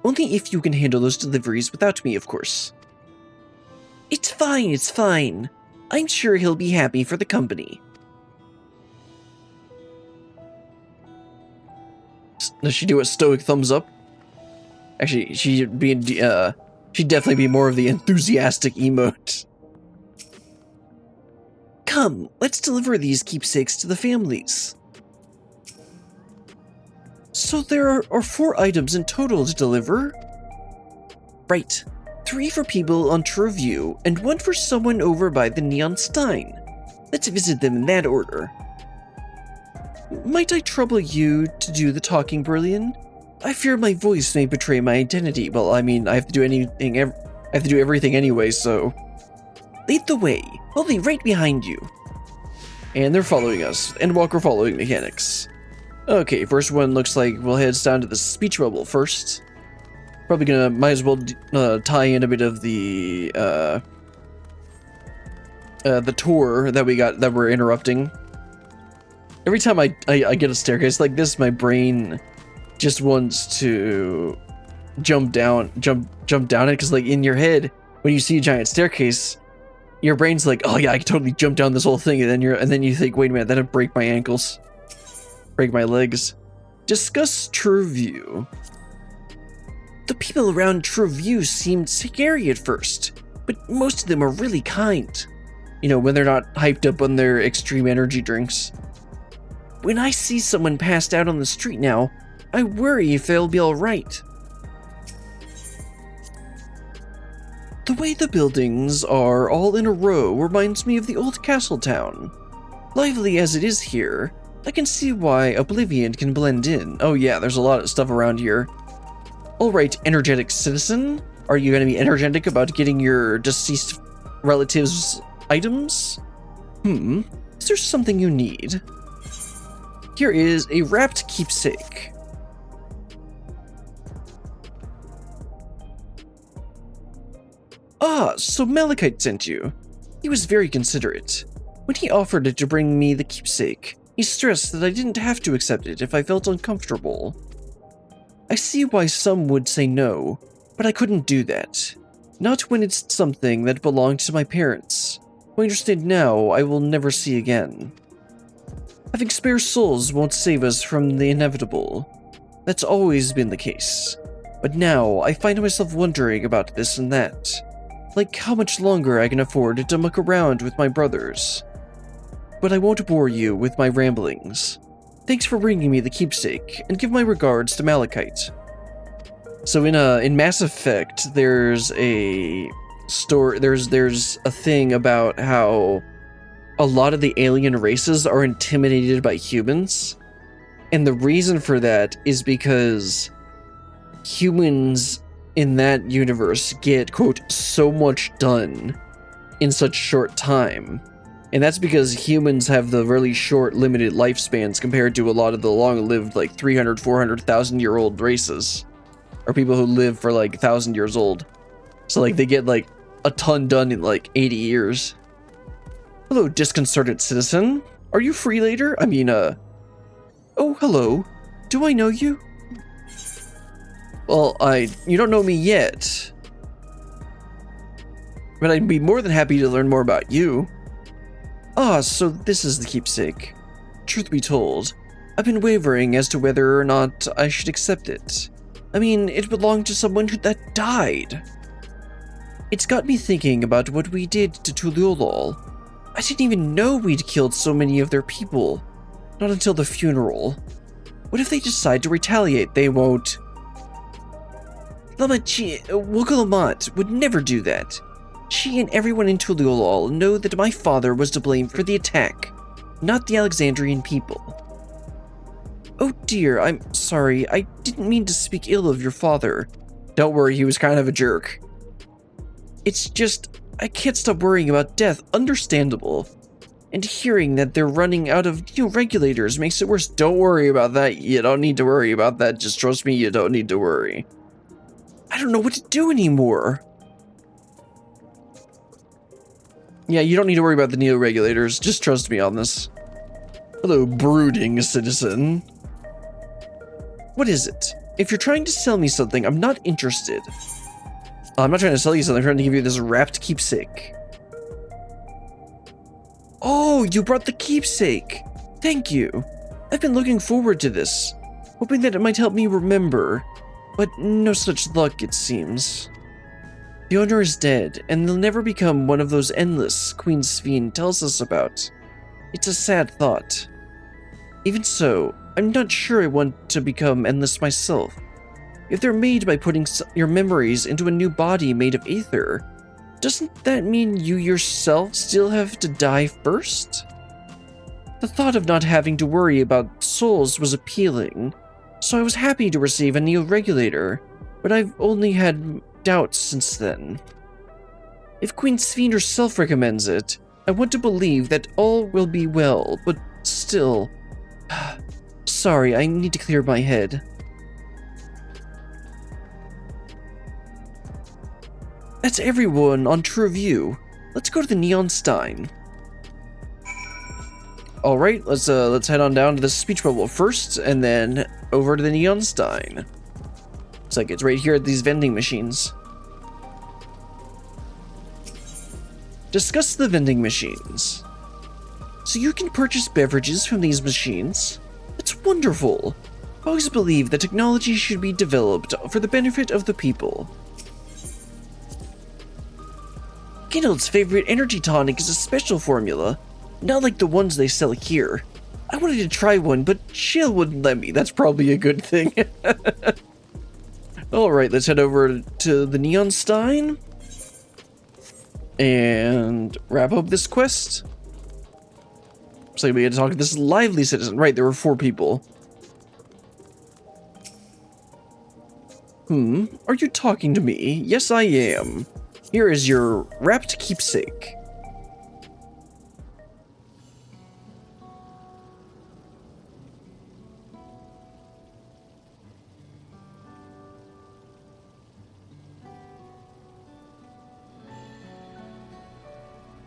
Only if you can handle those deliveries without me, of course. It's fine, it's fine. I'm sure he'll be happy for the company. Does she do a stoic thumbs up? Actually, she'd definitely be more of the enthusiastic emote. Come, let's deliver these keepsakes to the families. So there are 4 items in total to deliver? Right. 3 for people on True and 1 for someone over by the Neon Stein. Let's visit them in that order. Might I trouble you to do the talking, Brillian? I fear my voice may betray my identity. Well, I mean, I have to do everything anyway, so... Lead the way. I'll be right behind you. And they're following us. Endwalker following mechanics. Okay, first one looks like we'll head down to the speech bubble first. Probably might as well tie in a bit of the tour that we're interrupting. Every time I get a staircase like this, my brain just wants to jump down it, because like in your head, when you see a giant staircase, your brain's like, oh yeah, I can totally jump down this whole thing, and then you think, wait a minute, that'd break my ankles, break my legs. Discuss True. The people around True seemed scary at first, but most of them are really kind. You know, when they're not hyped up on their extreme energy drinks. When I see someone passed out on the street now, I worry if they'll be alright. The way the buildings are all in a row reminds me of the old castle town. Lively as it is here, I can see why Oblivion can blend in. Oh yeah, there's a lot of stuff around here. Alright, energetic citizen, are you going to be energetic about getting your deceased relatives' items? Is there something you need? Here is a wrapped keepsake. Ah, so Malachite sent you. He was very considerate. When he offered to bring me the keepsake, he stressed that I didn't have to accept it if I felt uncomfortable. I see why some would say no, but I couldn't do that. Not when it's something that belonged to my parents, who I understand now I will never see again. Having spare souls won't save us from the inevitable. That's always been the case. But now I find myself wondering about this and that. Like how much longer I can afford to muck around with my brothers. But I won't bore you with my ramblings. Thanks for bringing me the keepsake, and give my regards to Malachite. So in Mass Effect, there's a story. There's a thing about how a lot of the alien races are intimidated by humans, and the reason for that is because humans in that universe get, quote, so much done in such short time. And that's because humans have the really short, limited lifespans compared to a lot of the long-lived, like 300, 400,000-year-old races. Or people who live for like 1,000 years old. So like they get like a ton done in like 80 years. Hello, disconcerted citizen. Are you free later? I mean, oh, hello. Do I know you? Well, you don't know me yet. But I'd be more than happy to learn more about you. Ah, so this is the keepsake. Truth be told, I've been wavering as to whether or not I should accept it. I mean, it belonged to someone that died. It's got me thinking about what we did to Tuliolol. I didn't even know we'd killed so many of their people. Not until the funeral. What if they decide to retaliate? They won't. Wukalamat would never do that. She and everyone in Tuliolol know that my father was to blame for the attack, not the Alexandrian people. Oh dear, I'm sorry, I didn't mean to speak ill of your father. Don't worry, he was kind of a jerk. It's just, I can't stop worrying about death, understandable. And hearing that they're running out of, regulators makes it worse. Don't worry about that. You don't need to worry about that. Just trust me, you don't need to worry. I don't know what to do anymore. Yeah, you don't need to worry about the neo-regulators. Just trust me on this. Hello, brooding citizen. What is it? If you're trying to sell me something, I'm not interested. I'm not trying to sell you something. I'm trying to give you this wrapped keepsake. Oh, you brought the keepsake. Thank you. I've been looking forward to this, hoping that it might help me remember. But no such luck, it seems. The owner is dead, and they'll never become one of those endless Queen Sphene tells us about. It's a sad thought. Even so, I'm not sure I want to become endless myself. If they're made by putting your memories into a new body made of aether, doesn't that mean you yourself still have to die first? The thought of not having to worry about souls was appealing, so I was happy to receive a neo-regulator, but I've only had doubts since then. If Queen Sphene herself recommends it, I want to believe that all will be well, but still... Sorry, I need to clear my head. That's everyone on True View. Let's go to the Neon Stein. All right, let's head on down to the speech bubble first, and then over to the Neon Stein. Looks like it's right here at these vending machines. Discuss the vending machines. So you can purchase beverages from these machines? That's wonderful. I always believe that technology should be developed for the benefit of the people. Kindled's favorite energy tonic is a special formula, not like the ones they sell here. I wanted to try one, but Shale wouldn't let me. That's probably a good thing. Alright, let's head over to the Neon Stein and wrap up this quest. So we had to talk to this lively citizen. Right, there were 4 people. Are you talking to me? Yes, I am. Here is your wrapped keepsake.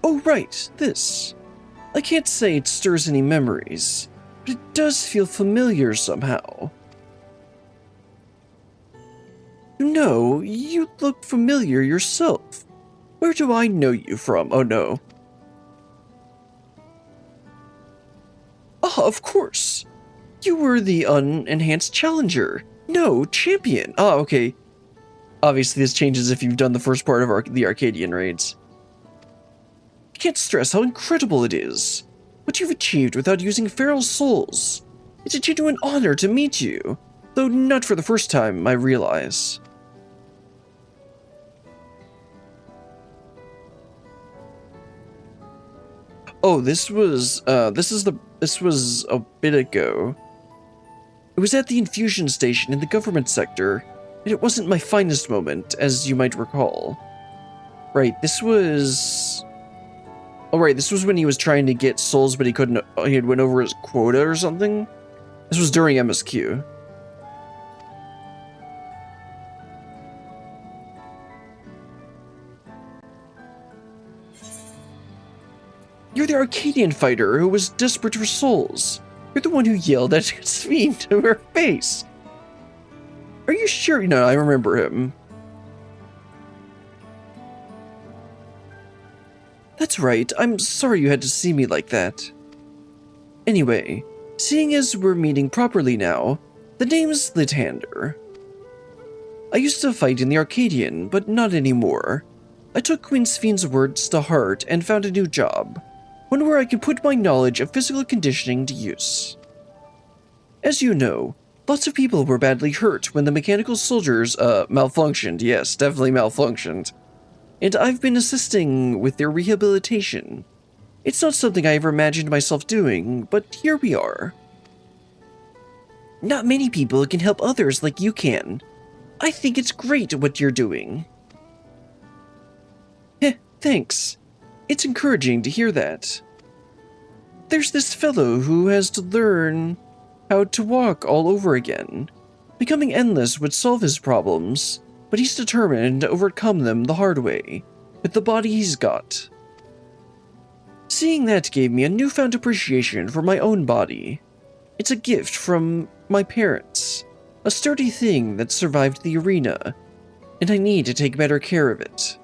Oh, right, this. I can't say it stirs any memories, but it does feel familiar somehow. No, you look familiar yourself. Where do I know you from? Oh no. Ah, of course. You were the unenhanced challenger. No, champion. Ah, okay. Obviously this changes if you've done the first part of the Arcadian raids. I can't stress how incredible it is. What you've achieved without using feral souls. It's a genuine honor to meet you. Though not for the first time, I realize. Oh, this was a bit ago. It was at the infusion station in the government sector, and it wasn't my finest moment, as you might recall. Right, this was... Oh right, this was when he was trying to get souls, but he couldn't, he had went over his quota or something? This was during MSQ. You're the Arcadian fighter who was desperate for souls. You're the one who yelled at Sphene to her face. Are you sure? No, I remember him. That's right. I'm sorry you had to see me like that. Anyway, seeing as we're meeting properly now, the name's Litander. I used to fight in the Arcadian, but not anymore. I took Queen Sphene's words to heart and found a new job. One where I can put my knowledge of physical conditioning to use. As you know, lots of people were badly hurt when the mechanical soldiers, malfunctioned. Yes, definitely malfunctioned. And I've been assisting with their rehabilitation. It's not something I ever imagined myself doing, but here we are. Not many people can help others like you can. I think it's great what you're doing. Heh, thanks. It's encouraging to hear that. There's this fellow who has to learn how to walk all over again. Becoming endless would solve his problems, but he's determined to overcome them the hard way, with the body he's got. Seeing that gave me a newfound appreciation for my own body. It's a gift from my parents, a sturdy thing that survived the arena, and I need to take better care of it.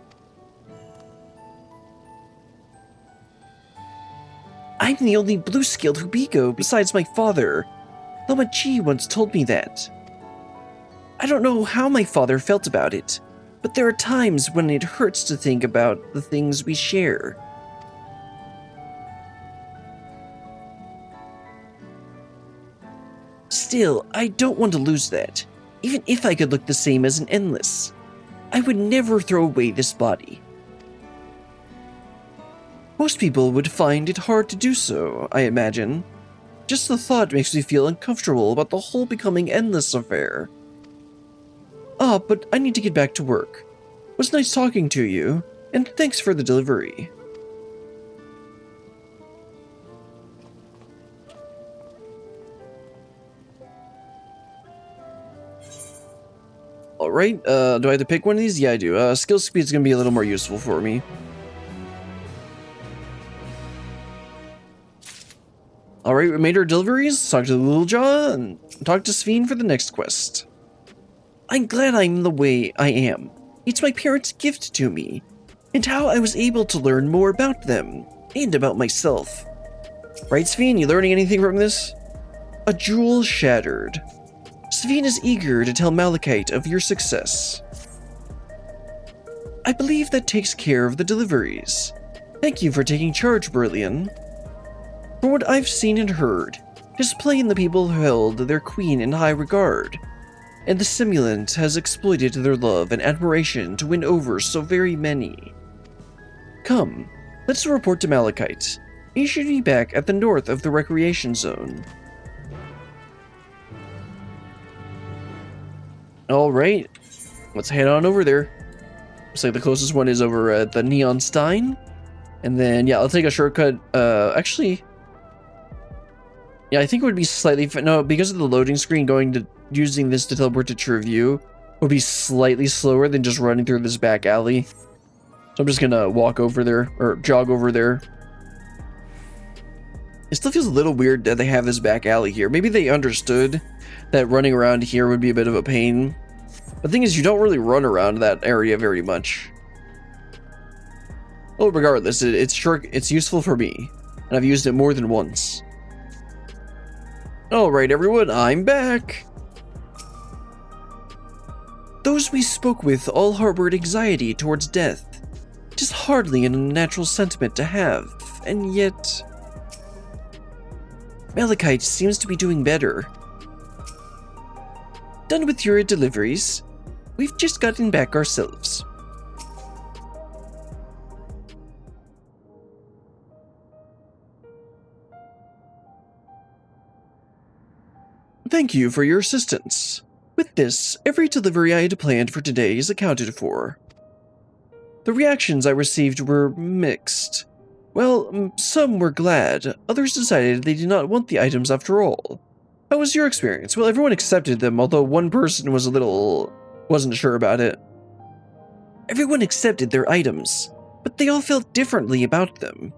I'm the only blue-skilled Hubiko besides my father. Lama Chi once told me that. I don't know how my father felt about it, but there are times when it hurts to think about the things we share. Still, I don't want to lose that, even if I could look the same as an endless. I would never throw away this body. Most people would find it hard to do so, I imagine. Just the thought makes me feel uncomfortable about the whole becoming endless affair. Ah, but I need to get back to work. It was nice talking to you, and thanks for the delivery. Alright, do I have to pick one of these? Yeah, I do. Skill speed is going to be a little more useful for me. Alright, we made our deliveries, talked to the Little Jaw, and talked to Sphene for the next quest. I'm glad I'm the way I am. It's my parents' gift to me, and how I was able to learn more about them, and about myself. Right, Sphene, you learning anything from this? A jewel shattered. Sphene is eager to tell Malachite of your success. I believe that takes care of the deliveries. Thank you for taking charge, Berlian. From what I've seen and heard, Display and the people held their queen in high regard, and the simulant has exploited their love and admiration to win over so very many. Come, let's report to Malachite. He should be back at the north of the recreation zone. Alright, let's head on over there. Looks like the closest one is over at the Neon Stein. And then, yeah, I'll take a shortcut. Actually, yeah, I think it would be slightly... No, because of the loading screen, using this to teleport to True View would be slightly slower than just running through this back alley. So I'm just gonna walk over there, or jog over there. It still feels a little weird that they have this back alley here. Maybe they understood that running around here would be a bit of a pain. The thing is, you don't really run around that area very much. Well, regardless, it's useful for me, and I've used it more than once. Alright everyone, I'm back! Those we spoke with all harbored anxiety towards death. It is hardly a natural sentiment to have, and yet... Malachite seems to be doing better. Done with your deliveries. We've just gotten back ourselves. Thank you for your assistance. With this, every delivery I had planned for today is accounted for. The reactions I received were mixed. Well, some were glad, others decided they did not want the items after all. How was your experience? Well, everyone accepted them, although one person wasn't sure about it. Everyone accepted their items, but they all felt differently about them.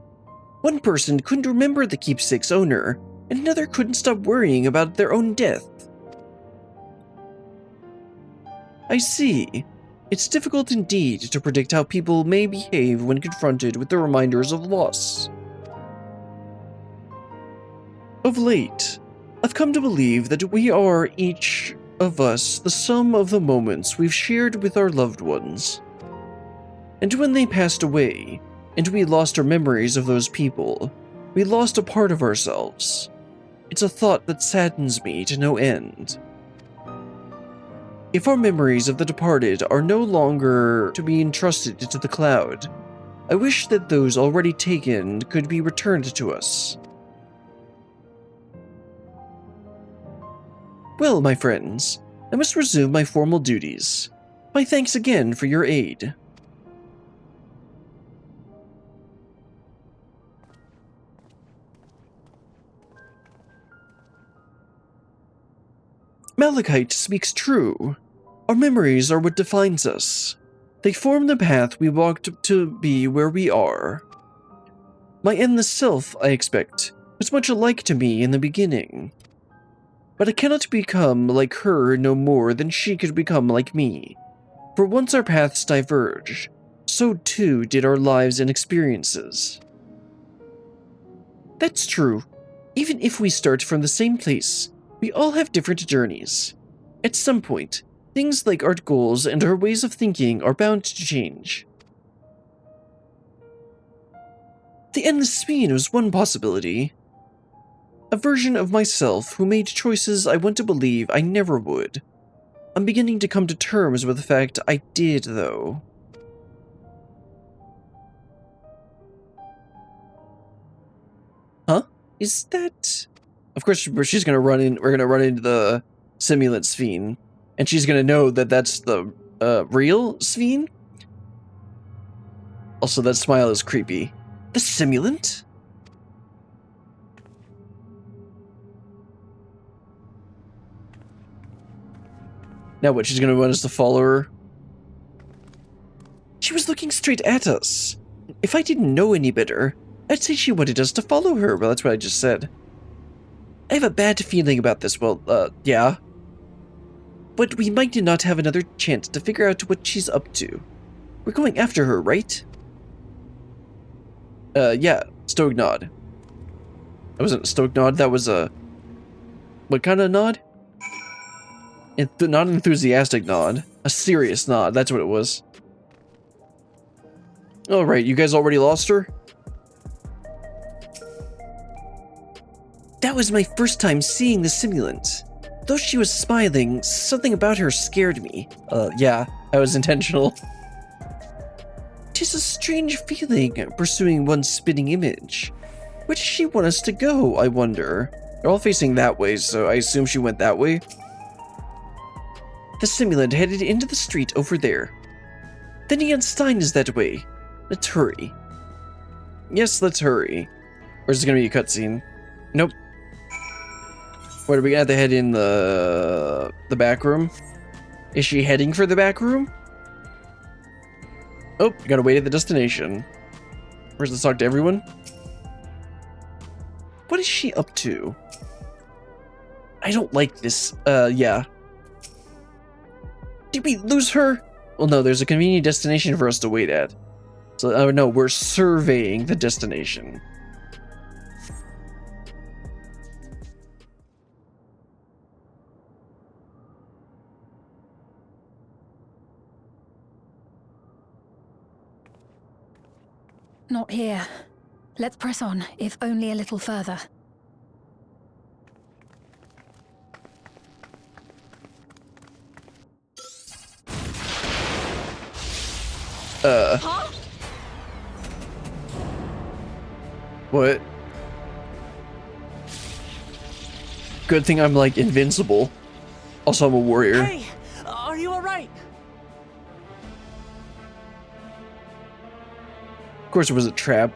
One person couldn't remember the keepsake's owner, and another couldn't stop worrying about their own death. I see. It's difficult indeed to predict how people may behave when confronted with the reminders of loss. Of late, I've come to believe that we are, each of us, the sum of the moments we've shared with our loved ones. And when they passed away, and we lost our memories of those people, we lost a part of ourselves. It's a thought that saddens me to no end. If our memories of the departed are no longer to be entrusted to the cloud, I wish that those already taken could be returned to us. Well, my friends, I must resume my formal duties. My thanks again for your aid. Malachite speaks true. Our memories are what defines us. They form the path we walked to be where we are. My endless self, I expect, was much alike to me in the beginning. But I cannot become like her no more than she could become like me. For once our paths diverged, so too did our lives and experiences. That's true. Even if we start from the same place, we all have different journeys. At some point, things like our goals and our ways of thinking are bound to change. The endless spin was one possibility. A version of myself who made choices I want to believe I never would. I'm beginning to come to terms with the fact I did, though. Huh? Is that... Of course, she's gonna run in. We're gonna run into the simulant Sphene, and she's gonna know that that's the real Sphene. Also, that smile is creepy. The simulant? Now what? She's gonna want us to follow her. She was looking straight at us. If I didn't know any better, I'd say she wanted us to follow her. Well, that's what I just said. I have a bad feeling about this. Well, yeah. But we might not have another chance to figure out what she's up to. We're going after her, right? Yeah. Stoic nod. That wasn't a stoic nod, that was a... What kind of nod? Not an enthusiastic nod. A serious nod, that's what it was. Alright, you guys already lost her? That was my first time seeing the simulant. Though she was smiling, something about her scared me. Yeah, that was intentional. 'Tis a strange feeling, pursuing one spinning image. Where does she want us to go, I wonder? They're all facing that way, so I assume she went that way. The simulant headed into the street over there. The neon sign is that way. Let's hurry. Yes, let's hurry. Or is it gonna be a cutscene? Nope. What, are we gonna have to head in the back room? Is she heading for the back room? Oh, gotta wait at the destination. First, let's talk to everyone. What is she up to? I don't like this. Yeah. Did we lose her? Well, no, there's a convenient destination for us to wait at. So, no, we're surveying the destination. Not here. Let's press on, if only a little further. Huh? What? Good thing I'm, like, invincible. Also, I'm a warrior. Hey, are you alright? Of course, it was a trap.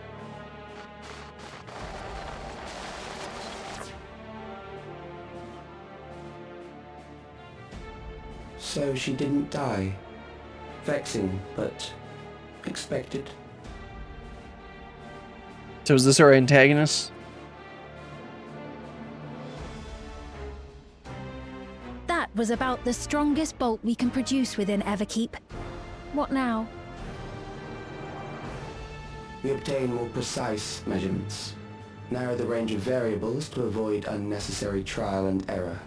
So she didn't die. Vexing, but expected. So is this our antagonist? That was about the strongest bolt we can produce within Everkeep. What now? We obtain more precise measurements. Narrow the range of variables to avoid unnecessary trial and error.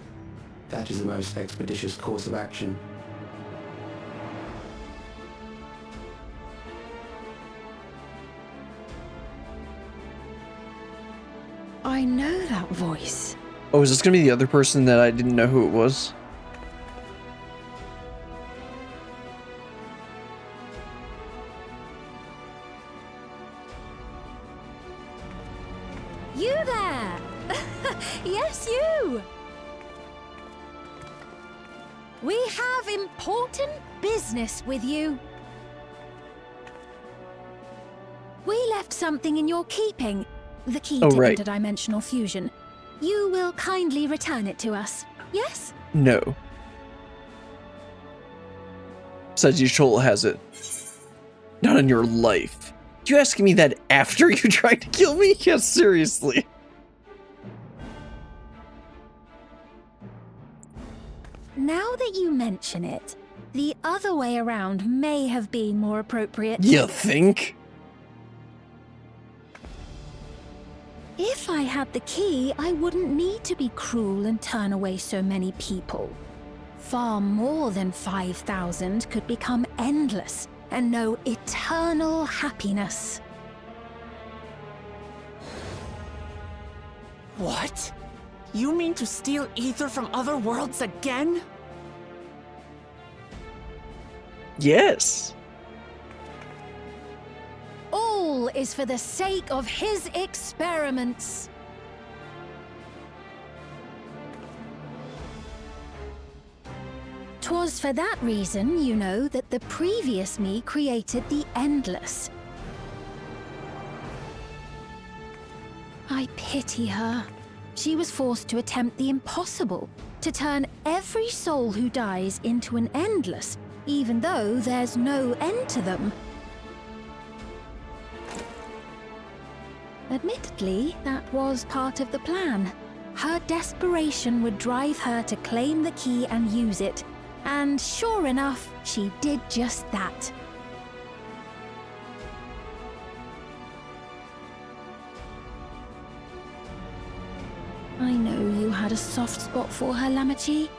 That is the most expeditious course of action. I know that voice. Oh, is this gonna be the other person that I didn't know who it was? You there! Yes, you! We have important business with you. We left something in your keeping. The key to right. interdimensional fusion. You will kindly return it to us, yes? No. Besides, Y'shtola has it. Not in your life. You asking me that after you tried to kill me? Yes, seriously. Now that you mention it, the other way around may have been more appropriate. You think? If I had the key, I wouldn't need to be cruel and turn away so many people. Far more than 5,000 could become endless and know eternal happiness. What? You mean to steal ether from other worlds again? Yes. All is for the sake of his experiments. 'Twas for that reason, you know, that the previous me created the Endless. I pity her. She was forced to attempt the impossible, to turn every soul who dies into an Endless, even though there's no end to them. Admittedly, that was part of the plan. Her desperation would drive her to claim the key and use it, and sure enough, she did just that. I know you had a soft spot for her, Lamachi.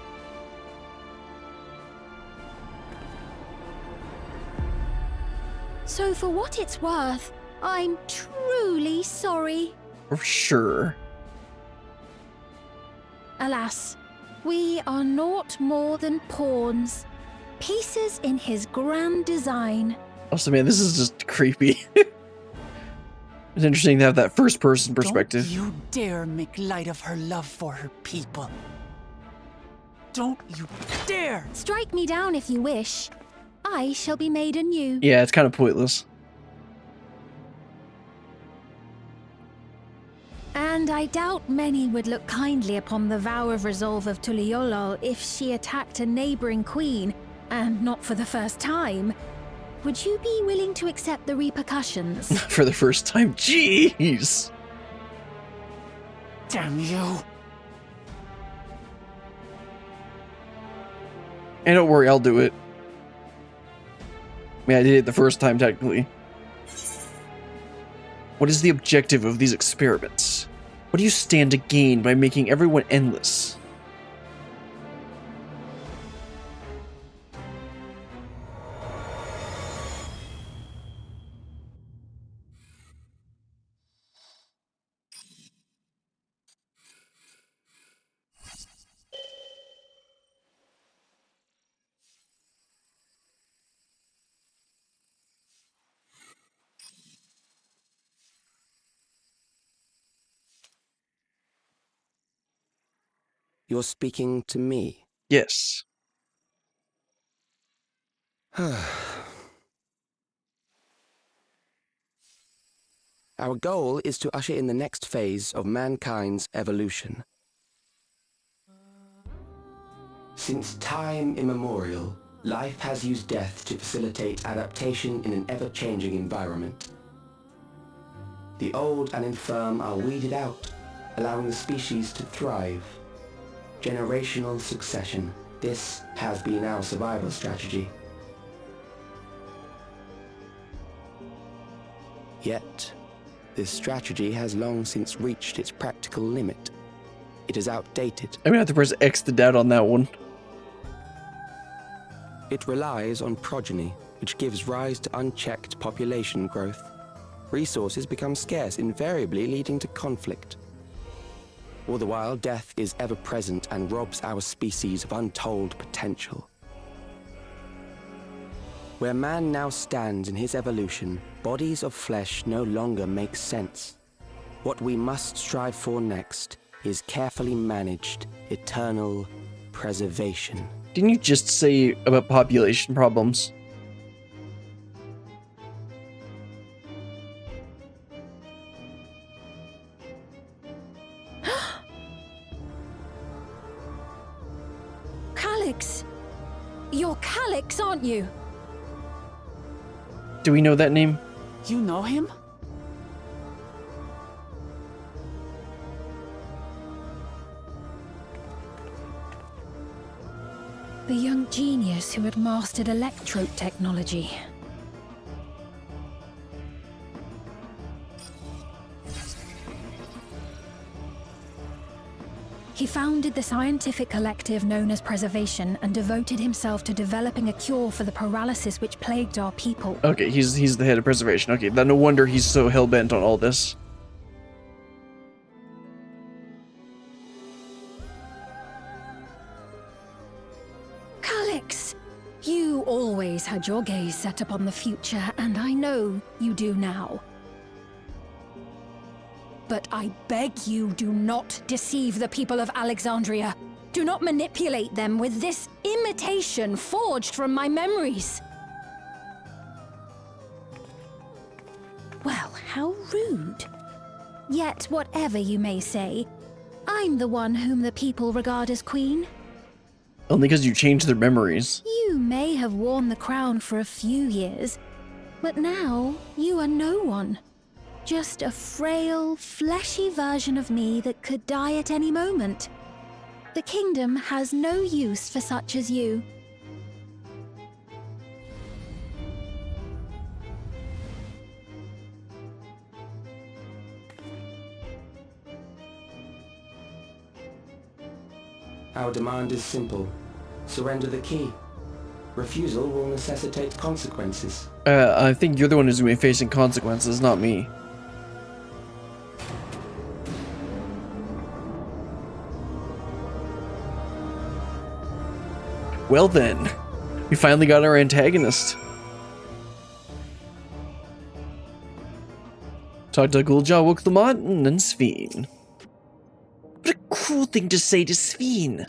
So for what it's worth, I'm truly sorry. For sure. Alas, we are naught more than pawns, pieces in his grand design. Also, man, this is just creepy. It's interesting to have that first-person perspective. Don't you dare make light of her love for her people. Don't you dare! Strike me down if you wish. I shall be made anew. Yeah, it's kind of pointless. And I doubt many would look kindly upon the vow of resolve of Tuliolol if she attacked a neighboring queen, and not for the first time. Would you be willing to accept the repercussions? For the first time? Jeez! Damn you! And don't worry, I'll do it. I mean, I did it the first time, technically. What is the objective of these experiments? What do you stand to gain by making everyone endless? You're speaking to me? Yes. Our goal is to usher in the next phase of mankind's evolution. Since time immemorial, life has used death to facilitate adaptation in an ever-changing environment. The old and infirm are weeded out, allowing the species to thrive. Generational succession. This has been our survival strategy. Yet, this strategy has long since reached its practical limit. It is outdated. I'm gonna have to press X to doubt on that one. It relies on progeny, which gives rise to unchecked population growth. Resources become scarce, invariably leading to conflict. All the while, death is ever present and robs our species of untold potential. Where man now stands in his evolution, bodies of flesh no longer make sense. What we must strive for next is carefully managed, eternal preservation. Didn't you just say about population problems? Calyx! You're Calyx, aren't you? Do we know that name? You know him? The young genius who had mastered electrode technology. He founded the scientific collective known as Preservation and devoted himself to developing a cure for the paralysis which plagued our people. Okay, he's the head of Preservation. Okay, then no wonder he's so hell-bent on all this. Calyx! You always had your gaze set upon the future, and I know you do now. But I beg you, do not deceive the people of Alexandria. Do not manipulate them with this imitation forged from my memories. Well, how rude. Yet, whatever you may say, I'm the one whom the people regard as queen. Only because you changed their memories. You may have worn the crown for a few years, but now you are no one. Just a frail, fleshy version of me that could die at any moment. The kingdom has no use for such as you. Our demand is simple. Surrender the key. Refusal will necessitate consequences. I think you're the one who's going to be facing consequences, not me. Well then, we finally got our antagonist. Talk to Gulja, Wuklamot, and then Sveen. What a cruel thing to say to Sveen. ...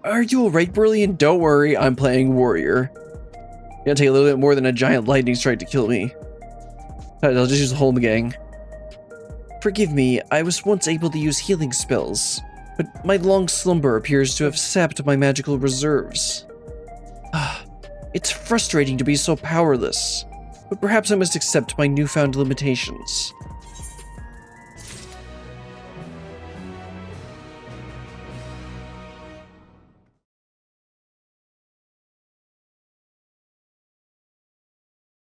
Are you alright, Brilliant? Don't worry, I'm playing warrior. It's gonna take a little bit more than a giant lightning strike to kill me. I'll just use the Holm gang. Forgive me, I was once able to use healing spells, but my long slumber appears to have sapped my magical reserves. It's frustrating to be so powerless, but perhaps I must accept my newfound limitations.